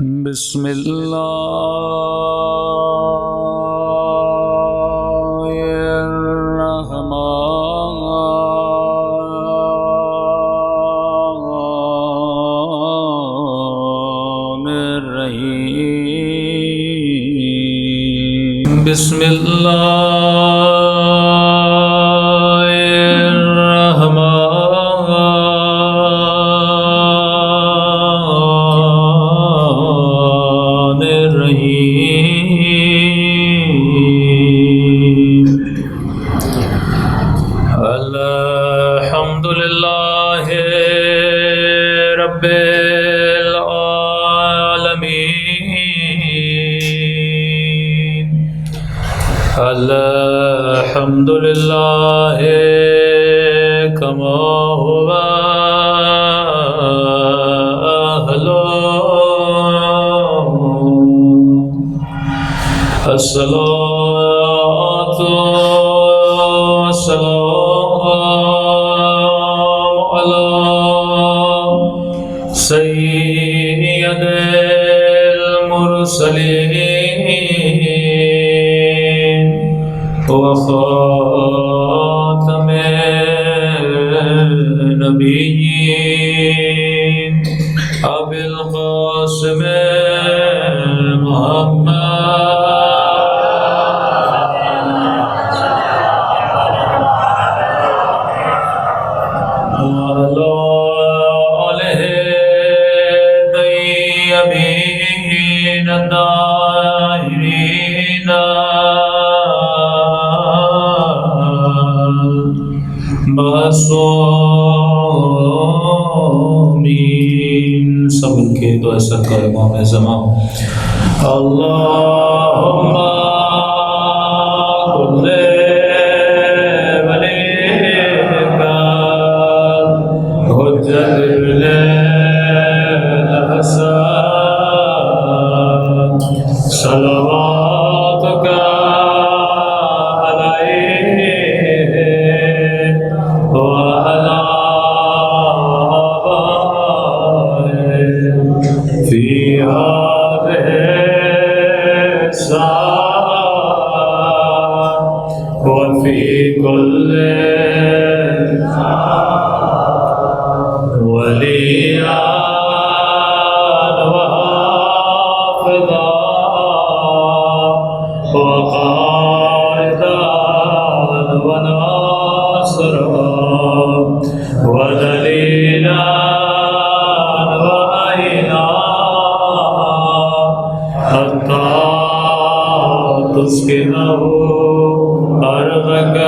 بسم اللہ الرحمن الرحیم بسم الحمد للہ کما هو أهله الصلاة والسلام على سيد المرسلين وخاتم النبيين أبي القاسم محمد وعلى آله الطيبين الطاهرين معصومین. سب کے دعا سرکار امام زمان اللہم کل ولیک حجت ابن الحسن صلواتک وفي كل وليا وحافظا وقائدا وناصرا ودليلا وعينا حتى تسكنه أرضك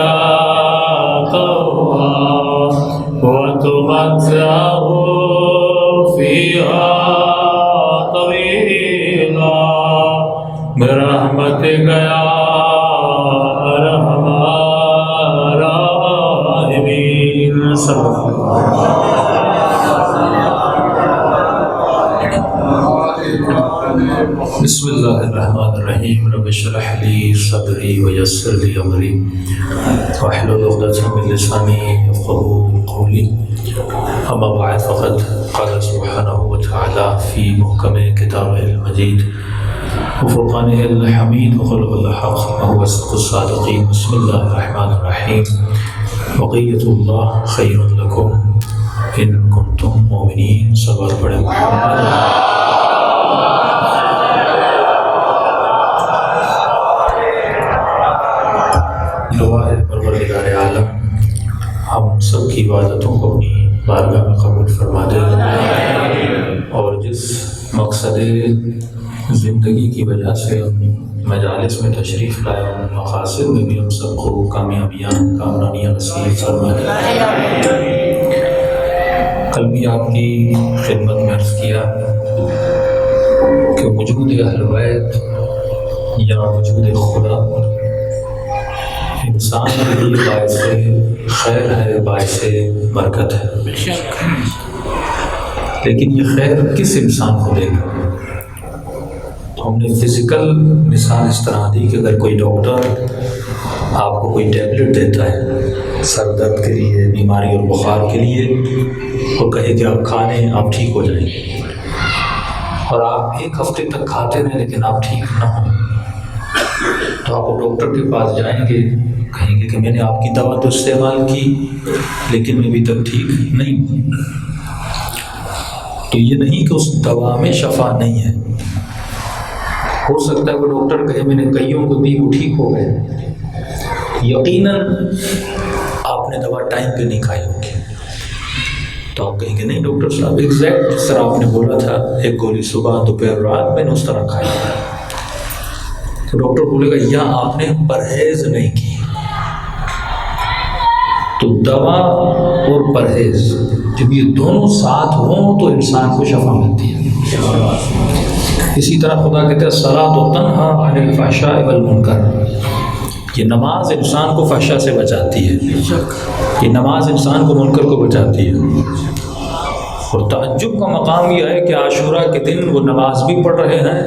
طوعا وتمتعه فيها طويلا برحمتك يا أرحم الراحمين. بسم اللہ الرحمن الرحیم. رب اشرح لي صدری ویسر لي امری واحلل عقدۃ من لسانی یفقهوا قولی. اما بعد فقد قال سبحانه وتعالى في محکم کتابه المجید وفرقانه الحمید وخلق الحق وهو صدق الصادقین. بسم اللہ الرحمن الرحیم. بقیۃ اللہ خیر لکم ان کنتم مؤمنین. صلوات پڑھیں محمد. دعا ہے پروردگار عالم ہم سب کی عبادتوں کو اپنی بارگاہ میں قبول فرما دے اور جس مقصد زندگی کی وجہ سے ہم مجالس میں تشریف لائے ان مقاصد میں بھی ہم سب کو کامیابیاں کامرانیاں نصیب فرما دے. کل بھی آپ کی خدمت میں عرض کیا کہ وجود اہل بیت یا وجود خدا انسان کے لیے باعث خیر ہے، باعث برکت ہے. لیکن یہ خیر کس انسان کو دے گا؟ تو ہم نے فزیکل مثال اس طرح دی کہ اگر کوئی ڈاکٹر آپ کو کوئی ٹیبلٹ دیتا ہے سر درد کے لیے، بیماری اور بخار کے لیے، وہ کہے کہ آپ کھا لیں آپ ٹھیک ہو جائیں گے، اور آپ ایک ہفتے تک کھاتے رہیں لیکن آپ ٹھیک نہ ہوں، تو آپ ڈاکٹر کے پاس جائیں گے، کہیں گے کہ میں نے آپ کی دوا تو استعمال کی لیکن میں ابھی تک ٹھیک نہیں ہوں۔ تو یہ نہیں کہ اس دوا میں شفا نہیں ہے، ہو سکتا ہے وہ ڈاکٹر کہے میں نے کئیوں کو دی وہ ٹھیک ہو گئے، یقیناً آپ نے دوا ٹائم پہ نہیں کھائی ہوگی، تو آپ کہیں گے نہیں ڈاکٹر صاحب ایگزیکٹ جس طرح آپ نے بولا تھا، ایک گولی صبح دوپہر رات میں نے اس طرح کھائی، تو ڈاکٹر بولے گا یا آپ نے پرہیز نہیں کی۔ تو دوا اور پرہیز جب یہ دونوں ساتھ ہوں تو انسان کو شفا ملتی ہے۔ اسی طرح خدا کہتے ہیں الصلاۃ تنہی عن الفحشاء والمنکر، یہ نماز انسان کو فحشا سے بچاتی ہے، یہ نماز انسان کو منکر کو بچاتی ہے۔ اور تعجب کا مقام یہ ہے کہ عاشوراء کے دن وہ نماز بھی پڑھ رہے ہیں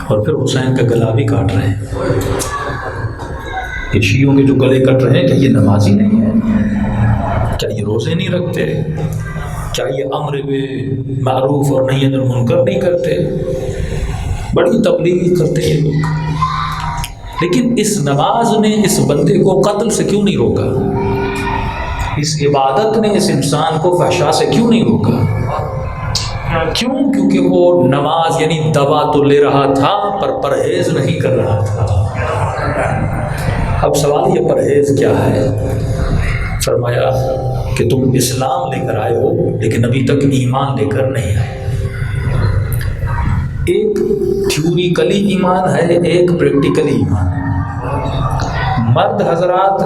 اور پھر حسین کا گلا بھی کاٹ رہے ہیں۔ یہ شیعوں کے جو گلے کٹ رہے ہیں، کیا یہ نمازی نہیں ہے؟ کیا یہ روزے نہیں رکھتے؟ کیا یہ امر بالمعروف اور نہی عن المنکر نہیں کرتے؟ بڑی تبلیغ کرتے ہیں یہ لوگ، لیکن اس نماز نے اس بندے کو قتل سے کیوں نہیں روکا؟ اس عبادت نے اس انسان کو فحشا سے کیوں نہیں روکا؟ کیوں؟ کیونکہ وہ نماز یعنی دوا تو لے رہا تھا پر پرہیز نہیں کر رہا تھا۔ اب سوال یہ پرہیز کیا ہے؟ فرمایا کہ تم اسلام لے کر آئے ہو لیکن ابھی تک ایمان لے کر نہیں آئے۔ ایک تھیوریکلی ایمان ہے، ایک پریکٹیکلی ایمان ہے۔ مرد حضرات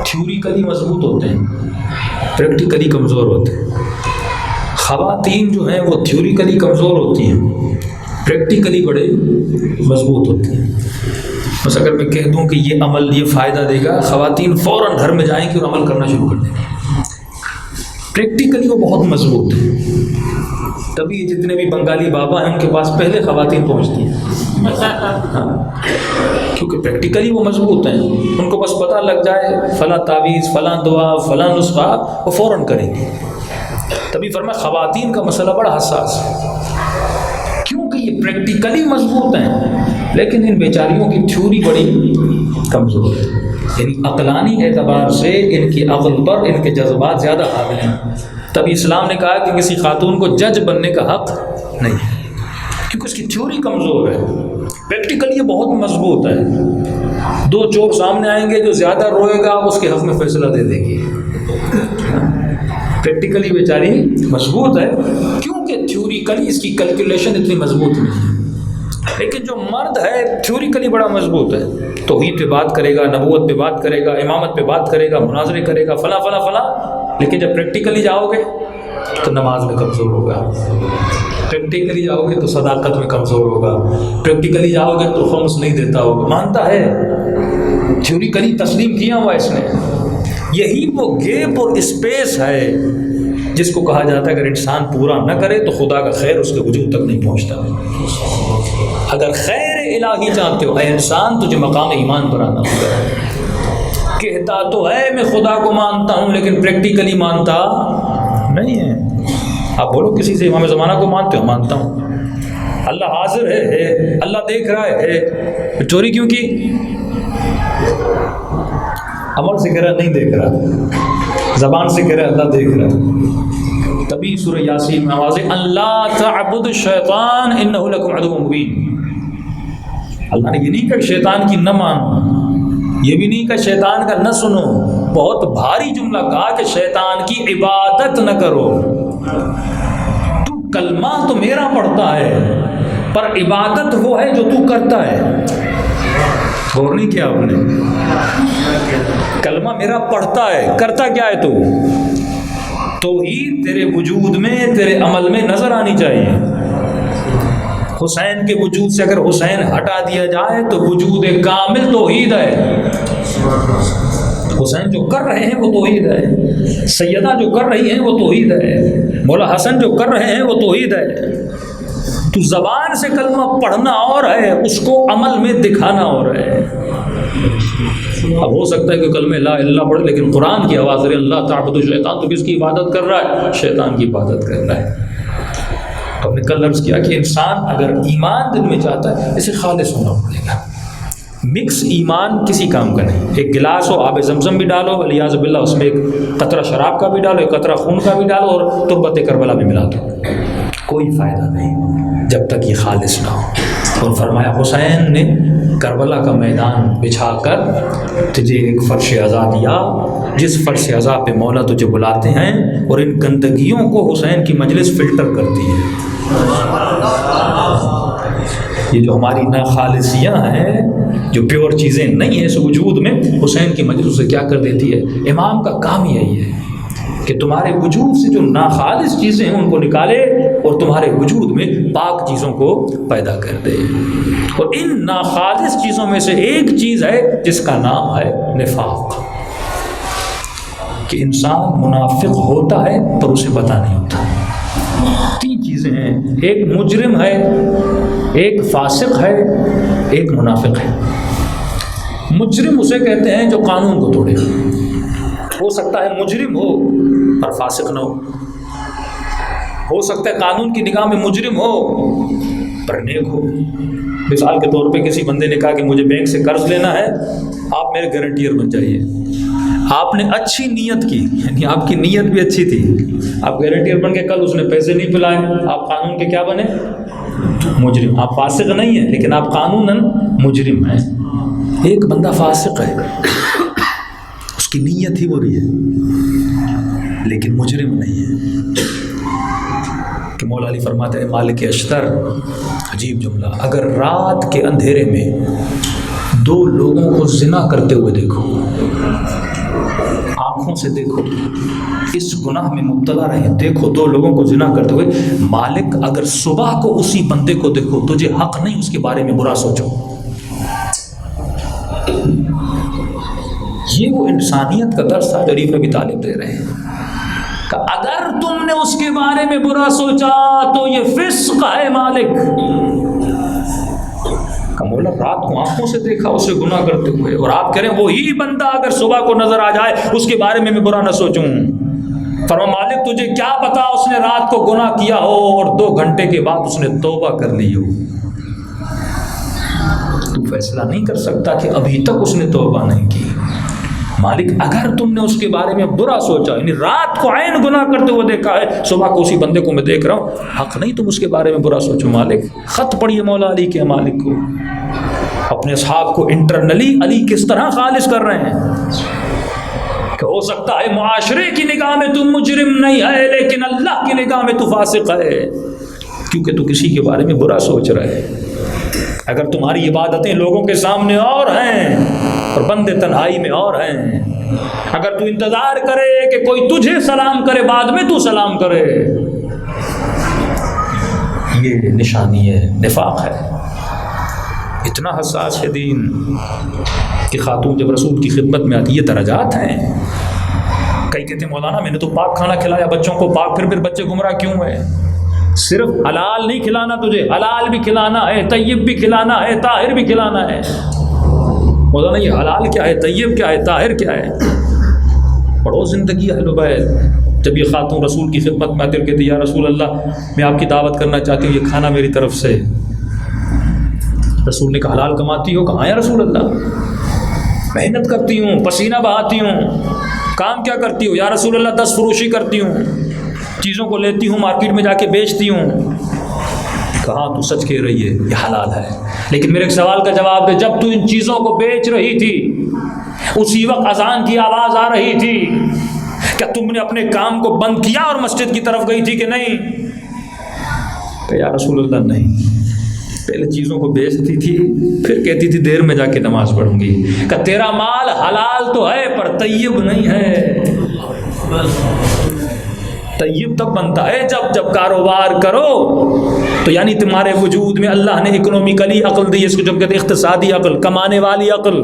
تھیوریکلی مضبوط ہوتے ہیں، پریکٹیکلی کمزور ہوتے ہیں۔ خواتین جو ہیں وہ تھیوریکلی کمزور ہوتی ہیں، پریکٹیکلی بڑے مضبوط ہوتی ہیں۔ بس اگر میں کہہ دوں کہ یہ عمل یہ فائدہ دے گا، خواتین فوراً گھر میں جائیں گی اور عمل کرنا شروع کر دیں گے۔ پریکٹیکلی وہ بہت مضبوط ہیں، تبھی جتنے بھی بنگالی بابا ہیں ان کے پاس پہلے خواتین پہنچتی ہیں، کیونکہ پریکٹیکلی وہ مضبوط ہیں، ان کو بس پتہ لگ جائے فلاں تعویذ فلاں دعا فلاں نسخہ وہ فوراً کریں گے۔ تبھی فرمایا خواتین کا مسئلہ بڑا حساس ہے، کیونکہ یہ پریکٹیکلی مضبوط ہیں لیکن ان بیچاریوں کی تھیوری بڑی کمزور ہے، یعنی عقلانی اعتبار سے ان کی عقل پر ان کے جذبات زیادہ حاوی ہیں۔ تبھی اسلام نے کہا کہ کسی خاتون کو جج بننے کا حق نہیں ہے، کیونکہ اس کی تھیوری کمزور ہے، پریکٹیکلی یہ بہت مضبوط ہے۔ دو چور سامنے آئیں گے، جو زیادہ روئے گا اس کے حق میں فیصلہ دے دے گی۔ پریکٹیکلی بیچاری مضبوط ہے کیونکہ تھیوریکلی اس کی کیلکولیشن اتنی مضبوط نہیں ہے، لیکن جو مرد ہے تھیوریکلی بڑا مضبوط ہے، توحید پہ بات کرے گا، نبوت پہ بات کرے گا، امامت پہ بات کرے گا، مناظرے کرے گا، فلاں فلاں فلاں، لیکن جب پریکٹیکلی جاؤ گے تو نماز میں کمزور ہوگا، پریکٹیکلی جاؤ گے تو صداقت میں کمزور ہوگا، پریکٹیکلی جاؤ گے تو خمس نہیں دیتا ہوگا، مانتا ہے، تھیوریکلی تسلیم کیا ہوا اس نے۔ یہی وہ گیپ اور اسپیس ہے جس کو کہا جاتا ہے اگر انسان پورا نہ کرے تو خدا کا خیر اس کے وجود تک نہیں پہنچتا۔ اگر خیر الہی چاہتے ہو اے انسان، تجھے مقام ایمان پر آنا ہوگا۔ کہتا تو ہے میں خدا کو مانتا ہوں لیکن پریکٹیکلی مانتا نہیں ہے۔ آپ بولو کسی سے امام زمانہ کو مانتے ہو؟ مانتا ہوں۔ اللہ حاضر ہے، اللہ دیکھ رہا ہے، چوری کیوں کی؟ عمل سے کہہ رہا نہیں دیکھ رہا، زبان سے کہہ رہا اللہ دیکھ رہا۔ تبھی سورہ یاسین میں آواز ہے اللہ تعبد الشیطان انہ لکم عدو مبین۔ اللہ نے یہ نہیں کہا شیطان کی نہ مانو، یہ بھی نہیں کہا شیطان کا نہ سنو، بہت بھاری جملہ کہا کہ شیطان کی عبادت نہ کرو۔ تو کلمہ تو میرا پڑھتا ہے پر عبادت وہ ہے جو تو کرتا ہے۔ غور نہیں کیا آپ نے؟ کلمہ میرا پڑھتا ہے، کرتا کیا ہے تو توحید تیرے وجود میں تیرے عمل میں نظر آنی چاہیے۔ حسین کے وجود سے اگر حسین ہٹا دیا جائے تو وجود کامل توحید ہے۔ حسین جو کر رہے ہیں وہ توحید ہے، سیدہ جو کر رہی ہیں وہ توحید ہے، مولا حسن جو کر رہے ہیں وہ توحید ہے۔ تو زبان سے کلمہ پڑھنا اور ہے، اس کو عمل میں دکھانا اور ہے۔ اب ہو سکتا ہے کہ کلمہ لا الہ الا اللہ پڑھے لیکن قرآن کی آواز رہے اللہ تعبد الشیطان، تو کس کی عبادت کر رہا ہے؟ شیطان کی عبادت کر رہا ہے۔ تو ہم نے کل عرض کیا کہ انسان اگر ایمان دل میں چاہتا ہے اسے خالص ہونا پڑے گا. مکس ایمان کسی کام کا نہیں. ایک گلاس ہو آب زمزم بھی ڈالو والیاذ باللہ، اس میں ایک قطرہ شراب کا بھی ڈالو، ایک قطرہ خون کا بھی ڈالو اور تربت کربلا بھی ملا دو، کوئی فائدہ نہیں جب تک یہ خالص نہ ہو. اور فرمایا حسین نے کربلا کا میدان بچھا کر تجھے ایک فرش عزا دیا، جس فرش عزا پہ مولا تجھے بلاتے ہیں، اور ان گندگیوں کو حسین کی مجلس فلٹر کرتی ہے. یہ جو ہماری ناخالصیاں ہیں، جو پیور چیزیں نہیں ہیں اس وجود میں، حسین کی مجلس سے کیا کر دیتی ہے. امام کا کام یہی ہے کہ تمہارے وجود سے جو ناخالص چیزیں ہیں ان کو نکالے اور تمہارے وجود میں پاک چیزوں کو پیدا کر دے. اور ان ناخالص چیزوں میں سے ایک چیز ہے جس کا نام ہے نفاق، کہ انسان منافق ہوتا ہے پر اسے پتہ نہیں ہوتا. 3 چیزیں ہیں، ایک مجرم ہے، ایک فاسق ہے، ایک منافق ہے. مجرم اسے کہتے ہیں جو قانون کو توڑے. ہو سکتا ہے مجرم ہو پر فاسق نہ ہو سکتا ہے قانون کی نگاہ میں مجرم ہو پر نیک ہو. مثال کے طور پہ کسی بندے نے کہا کہ مجھے بینک سے قرض لینا ہے، آپ میرے گارنٹیئر بن جائیے. آپ نے اچھی نیت کی، یعنی آپ کی نیت بھی اچھی تھی، آپ گارنٹیئر بن کے کل اس نے پیسے نہیں پلائے، آپ قانون کے کیا بنے؟ مجرم. آپ فاسق نہیں ہیں لیکن آپ قانوناً مجرم ہیں. ایک بندہ فاسق ہے، اس کی نیت ہی بری ہے لیکن مجرم نہیں ہے. کہ مولا علی فرماتے ہیں مالک اشتر، عجیب جملہ، اگر رات کے اندھیرے میں 2 لوگوں کو زنا کرتے ہوئے دیکھو، آنکھوں سے دیکھو، اس گناہ میں مبتلا رہے، دیکھو 2 لوگوں کو زنا کرتے ہوئے، مالک اگر صبح کو اسی بندے کو دیکھو تجھے حق نہیں اس کے بارے میں برا سوچو. یہ وہ انسانیت کا درس تھا جو علی بن ابی طالب دے رہے ہیں کہ اگر تم نے اس کے بارے میں برا سوچا تو یہ فسق ہے. مالک کا مولا رات کو آنکھوں سے دیکھا اسے گناہ کرتے ہوئے، اور آپ کہہ رہے ہیں وہی بندہ اگر صبح کو نظر آ جائے اس کے بارے میں برا نہ سوچوں. فرما مالک تجھے کیا پتا اس نے رات کو گناہ کیا ہو اور 2 گھنٹے کے بعد اس نے توبہ کر لی ہو. تو فیصلہ نہیں کر سکتا کہ ابھی تک اس نے توبہ نہیں کی. مالک اگر تم نے اس کے بارے میں برا سوچا، یعنی رات کو عین گناہ کرتے ہوئے دیکھا ہے، صبح کو اسی بندے کو میں دیکھ رہا ہوں، حق نہیں تم اس کے بارے میں برا سوچو. مالک خط پڑھیے مولا علی کے مالک کو، اپنے اصحاب کو انٹرنلی علی کس طرح خالص کر رہے ہیں کہ ہو سکتا ہے معاشرے کی نگاہ میں تم مجرم نہیں ہے لیکن اللہ کی نگاہ میں تو فاسق ہے، کیونکہ تو کسی کے بارے میں برا سوچ رہا ہے. اگر تمہاری عبادتیں لوگوں کے سامنے اور ہیں اور بندے تنہائی میں اور ہیں، اگر تو انتظار کرے کہ کوئی تجھے سلام کرے بعد میں تو سلام کرے، یہ نشانی ہے نفاق ہے. اتنا حساس ہے دین کہ خاتون جب رسول کی خدمت میں آتی، یہ درجات ہیں. کئی کہتے ہیں مولانا میں نے تو پاک کھانا کھلایا بچوں کو، پاک پھر بچے گمراہ کیوں ہیں؟ صرف حلال نہیں کھلانا تجھے، حلال بھی کھلانا ہے، طیب بھی کھلانا ہے، طاہر بھی کھلانا ہے. مولانا یہ حلال کیا ہے، طیب کیا ہے، طاہر کیا ہے؟ پڑھو زندگی اہل بیت. جب یہ خاتون رسول کی خدمت میں آتی اور کہتی یا رسول اللہ میں آپ کی دعوت کرنا چاہتی ہوں، یہ کھانا میری طرف سے. رسول نے کہا حلال کماتی ہو؟ کہاں یا رسول اللہ، محنت کرتی ہوں، پسینہ بہاتی ہوں. کام کیا کرتی ہو؟ یا رسول اللہ 10 فروشی کرتی ہوں، چیزوں کو لیتی ہوں مارکیٹ میں جا کے بیچتی ہوں. کہاں تو سچ کہہ رہی ہے، یہ حلال ہے. لیکن میرے ایک سوال کا جواب دے، جب تو ان چیزوں کو بیچ رہی تھی اسی وقت اذان کی آواز آ رہی تھی، کیا تم نے اپنے کام کو بند کیا اور مسجد کی طرف گئی تھی کہ نہیں؟ کہ یا رسول اللہ نہیں، پہلے چیزوں کو بیچتی تھی پھر کہتی تھی دیر میں جا کے نماز پڑھوں گی. کہ تیرا مال حلال تو ہے پر طیب نہیں ہے. طیب تب بنتا ہے جب کاروبار کرو تو یعنی تمہارے وجود میں اللہ نے اکنومیکلی عقل دی، اس کو جب کہتے ہیں اقتصادی عقل، کمانے والی عقل.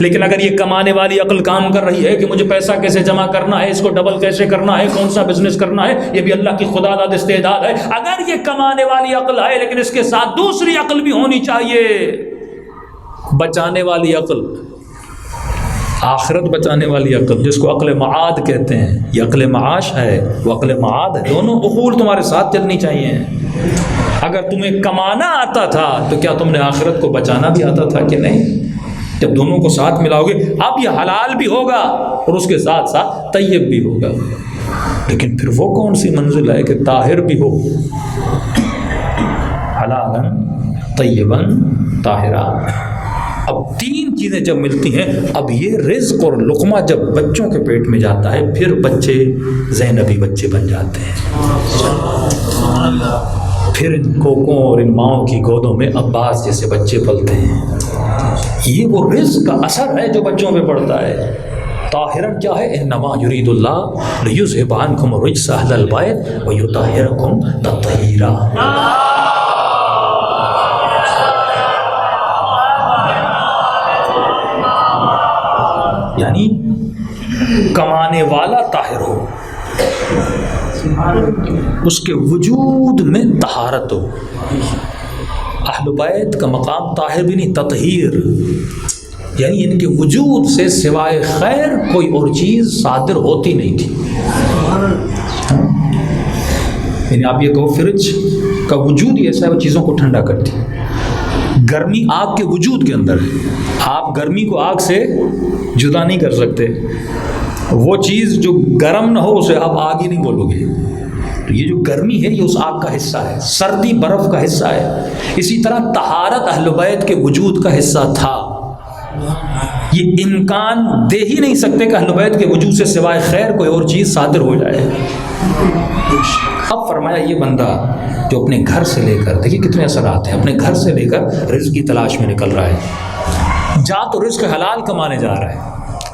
لیکن اگر یہ کمانے والی عقل کام کر رہی ہے کہ مجھے پیسہ کیسے جمع کرنا ہے، اس کو ڈبل کیسے کرنا ہے، کون سا بزنس کرنا ہے، یہ بھی اللہ کی خدا داد استعداد ہے. اگر یہ کمانے والی عقل ہے لیکن اس کے ساتھ دوسری عقل بھی ہونی چاہیے، بچانے والی عقل. آخرت بچانے والی عقل جس کو عقل معاد کہتے ہیں، یہ عقل معاش ہے، وہ عقل معاد ہے، دونوں عقول تمہارے ساتھ چلنی چاہیے۔ اگر تمہیں کمانا آتا تھا تو کیا تم نے آخرت کو بچانا بھی آتا تھا کہ نہیں؟ جب دونوں کو ساتھ ملاؤ گے اب یہ حلال بھی ہوگا اور اس کے ساتھ ساتھ طیب بھی ہوگا۔ لیکن پھر وہ کون سی منزل ہے کہ طاہر بھی ہو، حلالاً طیباً طاہرا۔ اب تین چیزیں جب ملتی ہیں، اب یہ رزق اور لقمہ جب بچوں کے پیٹ میں جاتا ہے پھر بچے زینبی بچے بن جاتے ہیں، پھر ان کوکوں اور ان ماؤں کی گودوں میں عباس جیسے بچے پلتے ہیں۔ یہ وہ رزق کا اثر ہے جو بچوں پہ پڑتا ہے۔ طاہرن کیا ہے؟ انما یرید اللہ لیذھب عنکم الرجس اہل البیت ویطہرکم تطہیرا۔ یعنی کمانے والا طاہر ہو، اس کے وجود میں طہارت ہو۔ اہل بیت کا مقام طاہر بھی نہیں، تطہیر، یعنی ان کے وجود سے سوائے خیر کوئی اور چیز صادر ہوتی نہیں تھی۔ یعنی آپ یہ کہو فریج کا وجود ہی ایسا ہے وہ چیزوں کو ٹھنڈا کرتی ہے۔ گرمی آگ کے وجود کے اندر ہے، آپ گرمی کو آگ سے جدا نہیں کر سکتے۔ وہ چیز جو گرم نہ ہو اسے آپ آگ ہی نہیں بولو گے۔ تو یہ جو گرمی ہے یہ اس آگ کا حصہ ہے، سردی برف کا حصہ ہے۔ اسی طرح طہارت اہل بیت کے وجود کا حصہ تھا۔ یہ امکان دے ہی نہیں سکتے کہ اہل بیت کے وجود سے سوائے خیر کوئی اور چیز صادر ہو جائے۔ اب فرمایا یہ بندہ جو اپنے گھر سے لے کر، دیکھیے کتنے اثرات ہیں، اپنے گھر سے لے کر رزق کی تلاش میں نکل رہا ہے، جا تو رزق حلال کمانے جا رہا ہے۔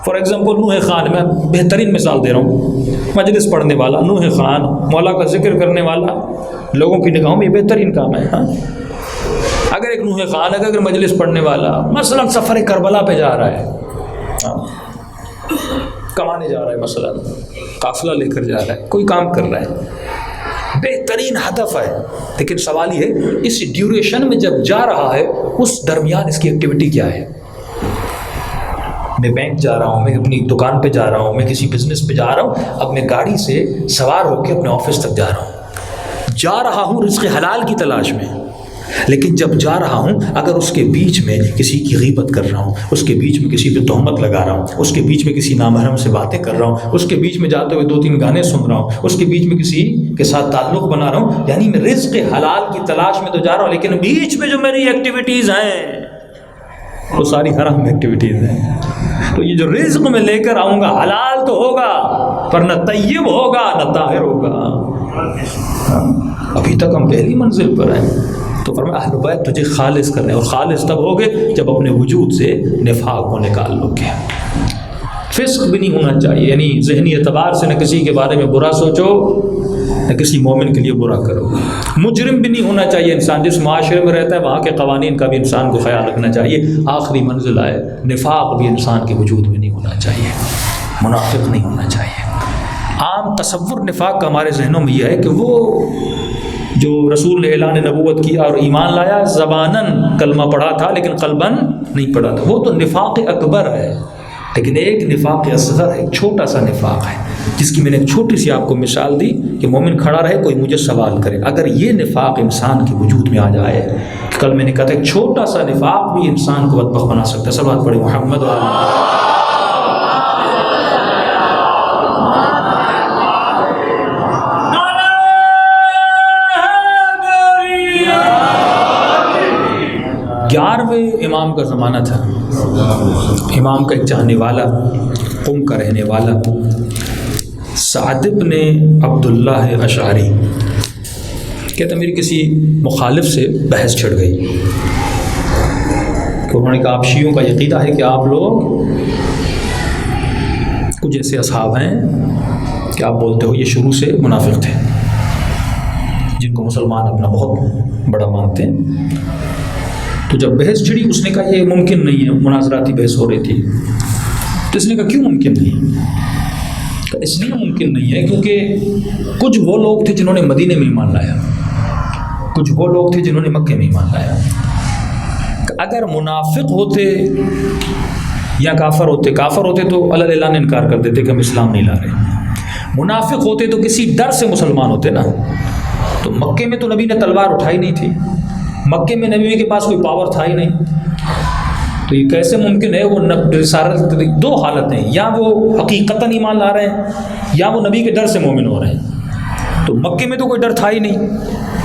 فار ایگزامپل نوح خان، میں بہترین مثال دے رہا ہوں، مجلس پڑھنے والا نوح خان، مولا کا ذکر کرنے والا، لوگوں کی نگاہوں میں یہ بہترین کام ہے۔ ہاں اگر ایک نوح خان اگر مجلس پڑھنے والا مثلا سفر کربلا پہ جا رہا ہے، کمانے جا رہا ہے، مثلا قافلہ لے کر جا رہا ہے، کوئی کام کر رہا ہے، بہترین ہدف ہے، لیکن سوال یہ ہے اس ڈیوریشن میں جب جا رہا ہے اس درمیان اس کی ایکٹیویٹی کیا ہے؟ میں بینک جا رہا ہوں، میں اپنی دکان پہ جا رہا ہوں، میں کسی بزنس پہ جا رہا ہوں، اب میں گاڑی سے سوار ہو کے اپنے آفس تک جا رہا ہوں رزق حلال کی تلاش میں۔ لیکن جب جا رہا ہوں اگر اس کے بیچ میں کسی کی غیبت کر رہا ہوں، اس کے بیچ میں کسی پہ تہمت لگا رہا ہوں، اس کے بیچ میں کسی نامحرم سے باتیں کر رہا ہوں، اس کے بیچ میں جاتے ہوئے 2-3 گانے سن رہا ہوں، اس کے بیچ میں کسی کے ساتھ تعلق بنا رہا ہوں، یعنی میں رزق حلال کی تلاش میں تو جا رہا ہوں، لیکن بیچ میں جو میری ایکٹیویٹیز ہیں وہ ساری حرام ایکٹیویٹیز ہیں۔ تو یہ جو رزق میں لے کر آؤں گا حلال تو ہوگا، پر نہ طیب ہوگا نہ طاہر ہوگا۔ ابھی تک ہم پہلی منزل پر ہیں۔ تو فرمایا اہل بیت تجھے خالص کرنے، اور خالص تب ہوگے جب اپنے وجود سے نفاق کو نکال لو گے۔ فسق بھی نہیں ہونا چاہیے، یعنی ذہنی اعتبار سے نہ کسی کے بارے میں برا سوچو نہ کسی مومن کے لیے برا کرو۔ مجرم بھی نہیں ہونا چاہیے انسان، جس معاشرے میں رہتا ہے وہاں کے قوانین کا بھی انسان کو خیال رکھنا چاہیے۔ آخری منزل ہے نفاق بھی انسان کے وجود میں نہیں ہونا چاہیے، منافق نہیں ہونا چاہیے۔ عام تصور نفاق کا ہمارے ذہنوں میں یہ ہے کہ وہ جو رسول نے اعلان نبوت کیا اور ایمان لایا، زباناً کلمہ پڑھا تھا لیکن قلباً نہیں پڑھا تھا، وہ تو نفاق اکبر ہے۔ لیکن ایک نفاق اصغر ہے، ایک چھوٹا سا نفاق ہے، جس کی میں نے ایک چھوٹی سی آپ کو مثال دی کہ مومن کھڑا رہے کوئی مجھے سوال کرے، اگر یہ نفاق انسان کے وجود میں آ جائے، کل میں نے کہا تھا ایک چھوٹا سا نفاق بھی انسان کو بدبخت بنا سکتا ہے۔ صلوات پڑھے محمد گیارہویں امام کا زمانہ تھا، امام کا ایک چاہنے والا، قم کا رہنے والا سعد بن عبداللہ اشعری کہتا میری کسی مخالف سے بحث چھڑ گئی کہ انہوں نے کہا آپ شیعوں کا عقیدہ ہے کہ آپ لوگ کچھ ایسے اصحاب ہیں کہ آپ بولتے ہو یہ شروع سے منافق تھے، جن کو مسلمان اپنا بہت بڑا مانتے ہیں۔ تو جب بحث چھڑی اس نے کہا یہ ممکن نہیں ہے، مناظراتی بحث ہو رہی تھی، تو اس نے کہا کیوں ممکن نہیں؟ اس لیے ممکن نہیں ہے کیونکہ کچھ وہ لوگ تھے جنہوں نے مدینے میں ایمان لایا، کچھ وہ لوگ تھے جنہوں نے مکے میں ایمان لایا۔ اگر منافق ہوتے یا کافر ہوتے تو اللہ اعلان انکار کر دیتے کہ ہم اسلام نہیں لا رہے. منافق ہوتے تو کسی ڈر سے مسلمان ہوتے نا. تو مکے میں تو نبی نے تلوار اٹھائی نہیں تھی، مکے میں نبی کے پاس کوئی پاور تھا ہی نہیں. تو یہ کیسے ممکن ہے؟ وہ رسالت، دو حالت ہیں، یا وہ حقیقتاً ایمان لا رہے ہیں یا وہ نبی کے ڈر سے مومن ہو رہے ہیں. تو مکے میں تو کوئی ڈر تھا ہی نہیں،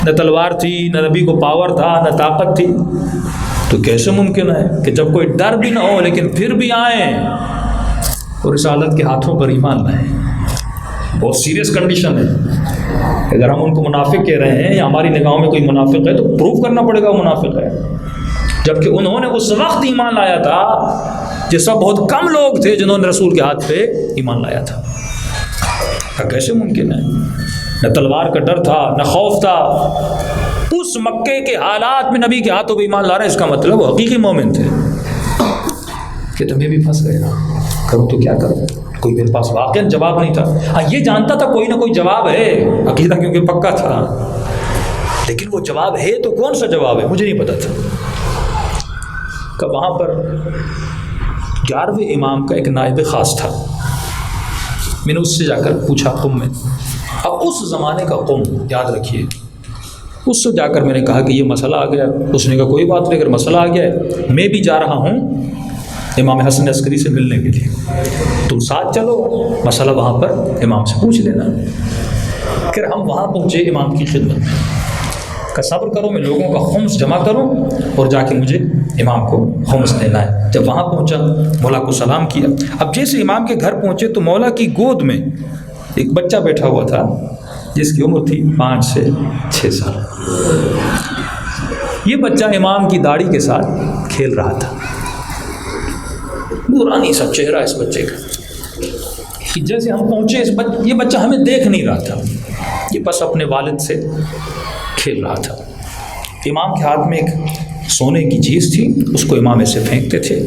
نہ تلوار تھی، نہ نبی کو پاور تھا، نہ طاقت تھی. تو کیسے ممکن ہے کہ جب کوئی ڈر بھی نہ ہو لیکن پھر بھی آئیں اور رسالت کے ہاتھوں پر ایمان لائیں؟ بہت سیریس کنڈیشن ہے. اگر ہم ان کو منافق کہہ رہے ہیں یا ہماری نگاہوں میں کوئی منافق ہے تو پروف کرنا پڑے گا وہ منافق ہے، جبکہ انہوں نے اس وقت ایمان لایا تھا جس وقت بہت کم لوگ تھے جنہوں نے رسول کے ہاتھ پہ ایمان لایا تھا. کیسے ممکن ہے؟ نہ تلوار کا ڈر تھا، نہ خوف تھا. اس مکے کے حالات میں نبی کے ہاتھوں پہ ایمان لا رہے، اس کا مطلب وہ حقیقی مومن تھے. کہ تمہیں بھی پھنس گئے، کروں تو کیا کروں؟ کوئی میرے پاس واقعا جواب نہیں تھا. ہاں یہ جانتا تھا کوئی نہ کوئی جواب ہے، عقیدہ کیونکہ پکا تھا، لیکن وہ جواب ہے تو کون سا جواب ہے مجھے نہیں پتا تھا. کہ وہاں پر 11ویں امام کا ایک نائب خاص تھا. میں نے اس سے جا کر پوچھا قم میں. اب اس زمانے کا قم یاد رکھیے، اس سے جا کر میں نے کہا کہ یہ مسئلہ آ گیا. اس نے کہا کوئی بات نہیں، اگر مسئلہ آ گیا ہے میں بھی جا رہا ہوں امام حسن عسکری سے ملنے کے لیے، تم ساتھ چلو، مسئلہ وہاں پر امام سے پوچھ لینا. پھر ہم وہاں پہنچے امام کی خدمت میں. کہ صبر کرو، میں لوگوں کا خمس جمع کروں اور جا کے مجھے امام کو خمس دینا ہے. جب وہاں پہنچا مولا کو سلام کیا. اب جیسے امام کے گھر پہنچے تو مولا کی گود میں ایک بچہ بیٹھا ہوا تھا جس کی عمر تھی 5 سے 6 سال. یہ بچہ امام کی داڑھی کے ساتھ کھیل رہا تھا. نورانی سا چہرہ اس بچے کا. جیسے ہم پہنچے یہ بچہ ہمیں دیکھ نہیں رہا تھا، یہ بس اپنے والد سے کھیل رہا تھا. امام کے ہاتھ میں ایک سونے کی چیز تھی، اس کو امام ایسے پھینکتے تھے.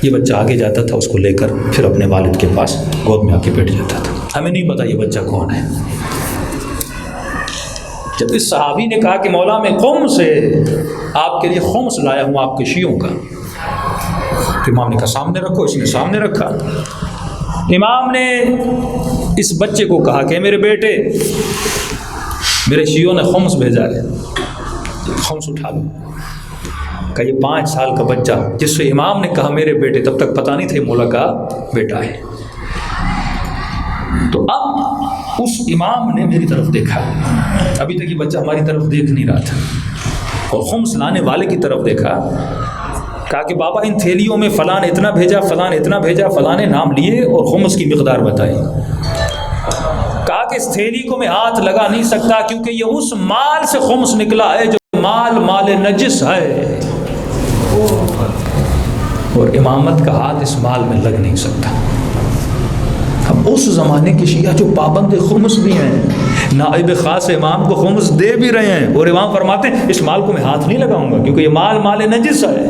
یہ بچہ آگے جاتا تھا، اس کو لے کر پھر اپنے والد کے پاس گود میں آ کے بیٹھ جاتا تھا. ہمیں نہیں پتا یہ بچہ کون ہے. جب اس صحابی نے کہا کہ مولا میں قوم سے آپ کے لیے خمس لایا ہوں آپ کے شیعوں کا، تو امام نے کہا سامنے رکھو. اس نے سامنے رکھا. امام نے اس بچے کو کہا کہ میرے بیٹے، میرے شیعوں نے خمس بھیجا ہے، خمس اٹھا لو. کہ یہ 5 سال کا بچہ جس سے امام نے کہا میرے بیٹے، تب تک پتہ نہیں تھے مولا کا بیٹا ہے. تو اب اس امام نے میری طرف دیکھا. ابھی تک یہ بچہ ہماری طرف دیکھ نہیں رہا تھا، اور خمس لانے والے کی طرف دیکھا. کہا کہ بابا ان تھیلیوں میں فلاں نے اتنا بھیجا، فلاں نے اتنا بھیجا، فلاں نے نام لیے اور خمس کی مقدار بتائی. کہا کہ اس تھیلی کو میں ہاتھ لگا نہیں سکتا کیونکہ یہ اس مال سے خمس نکلا ہے جو مال نجس ہے، اور امامت کا ہاتھ اس مال میں لگ نہیں سکتا. اب اس زمانے کے شیعہ جو پابند خمس بھی ہیں، نائب خاص امام کو خمس دے بھی رہے ہیں، اور امام فرماتے ہیں اس مال کو میں ہاتھ نہیں لگاؤں گا کیونکہ یہ مال نجس ہے.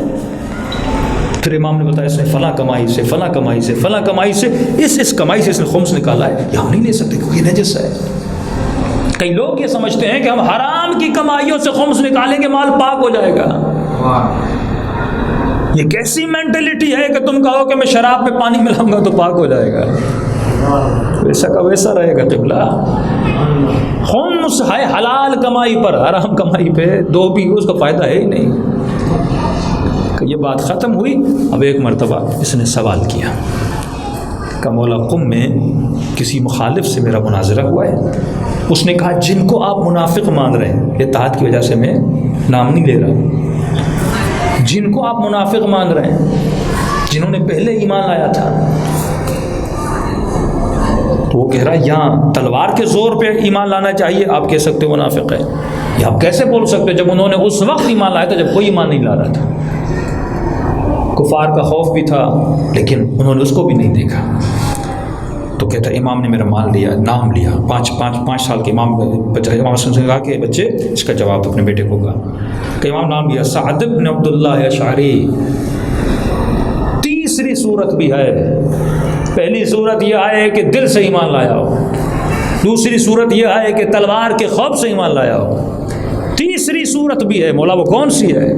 پھر امام نے بتایا اس نے فلاں کمائی سے، فلاں کمائی سے، فلاں کمائی سے، اس کمائی سے اس نے خمس نکالا ہے، یہ ہم نہیں لے سکتے کیونکہ یہ نجس ہے. کئی لوگ یہ سمجھتے ہیں کہ ہم حرام کی کمائیوں سے خمس نکالیں گے مال پاک ہو جائے گا. یہ کیسی مینٹلٹی ہے کہ تم کہو کہ میں شراب میں پانی ملاؤں گا تو پاک ہو جائے گا. ویسا کا ویسا رہے گا قبلہ. خمس ہے حلال کمائی پر، حرام کمائی پہ دو بھی اس کا فائدہ ہے ہی نہیں. کہ یہ بات ختم ہوئی. اب ایک مرتبہ اس نے سوال کیا کہ مولا قم میں کسی مخالف سے میرا مناظرہ ہوا ہے. اس نے کہا جن کو آپ منافق مان رہے ہیں، اتحاد کی وجہ سے میں نام نہیں لے رہا، جن کو آپ منافق مان رہے ہیں، جنہوں نے پہلے ایمان لایا تھا، تو وہ کہہ رہا ہے یہاں تلوار کے زور پہ ایمان لانا چاہیے، آپ کہہ سکتے ہو منافق ہے. یہ آپ کیسے بول سکتے جب انہوں نے اس وقت ایمان لایا تھا جب کوئی ایمان نہیں لا رہا تھا. کفار کا خوف بھی تھا لیکن انہوں نے اس کو بھی نہیں دیکھا. تو کہتا ہے امام نے میرا مان لیا، نام لیا. 5 سال کے امام حسن سے کہا کہ بچے اس کا جواب اپنے بیٹے کو کہا کہ امام نام لیا سعد بن عبداللہ اشعری. تیسری صورت بھی ہے. پہلی صورت یہ ہے کہ دل سے ایمان لایا ہو، دوسری صورت یہ ہے کہ تلوار کے خوف سے ایمان لایا ہو، تیسری صورت بھی ہے. مولا وہ کون سی ہے؟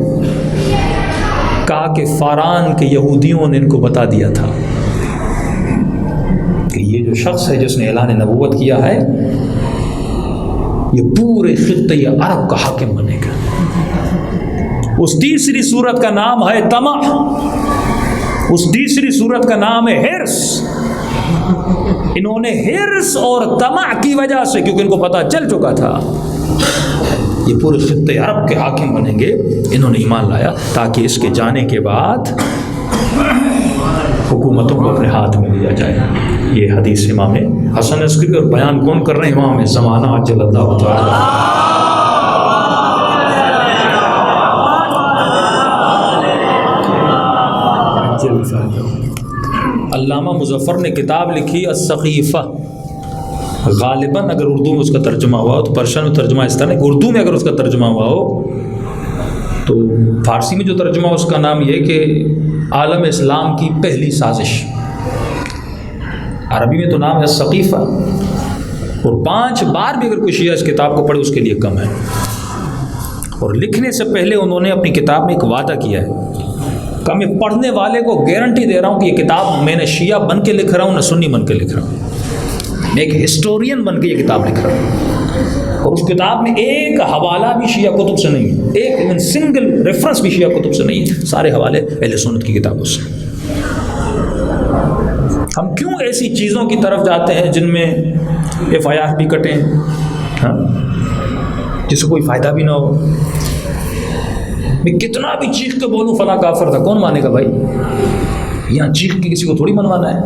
کہا کہ فاران کے یہودیوں نے ان کو بتا دیا تھا کہ یہ جو شخص ہے جس نے اعلان نبوت کیا ہے یہ پورے خطے عرب کا حاکم بنے گا۔ اس تیسری صورت کا نام ہے طمع، اس تیسری صورت کا نام ہے حرص۔ انہوں نے حرص اور طمع کی وجہ سے، کیونکہ ان کو پتہ چل چکا تھا یہ پورے خطے عرب کے حاکم بنیں گے، انہوں نے ایمان لایا تاکہ اس کے جانے کے بعد حکومتوں کو اپنے ہاتھ میں لیا جائے۔ یہ حدیث امام حسن عسکری اور بیان کون کر رہے ہیں؟ امام زمانہ عجل اللہ تعالی۔ علامہ مظفر نے کتاب لکھی السقیفہ، غالباً اگر اردو میں اس کا ترجمہ ہوا ہو تو پرشین میں ترجمہ اس طرح ہے، اردو میں اگر اس کا ترجمہ ہوا ہو تو فارسی میں جو ترجمہ اس کا نام یہ کہ عالم اسلام کی پہلی سازش، عربی میں تو نام ہے السقیفہ، اور 5 بار بھی اگر کوئی شیعہ اس کتاب کو پڑھے اس کے لیے کم ہے۔ اور لکھنے سے پہلے انہوں نے اپنی کتاب میں ایک وعدہ کیا ہے کہ میں پڑھنے والے کو گارنٹی دے رہا ہوں کہ یہ کتاب میں نے شیعہ بن کے لکھ رہا ہوں نہ سنی بن کے لکھ رہا ہوں، میں ایک ہسٹورین بن کے یہ کتاب لکھ رہا ہوں، اور اس کتاب میں ایک حوالہ بھی شیعہ کتب سے نہیں ہے، ایک ایون سنگل ریفرنس بھی شیعہ کتب سے نہیں ہے، سارے حوالے اہل سنت کی کتابوں سے۔ ہم کیوں ایسی چیزوں کی طرف جاتے ہیں جن میں FIR بھی کٹیں، جس سے کوئی فائدہ بھی نہ ہو؟ میں کتنا بھی چیخ کے بولوں فلاں کافر تھا، کون مانے گا بھائی؟ یہاں چیخ کے کسی کو تھوڑی منوانا ہے۔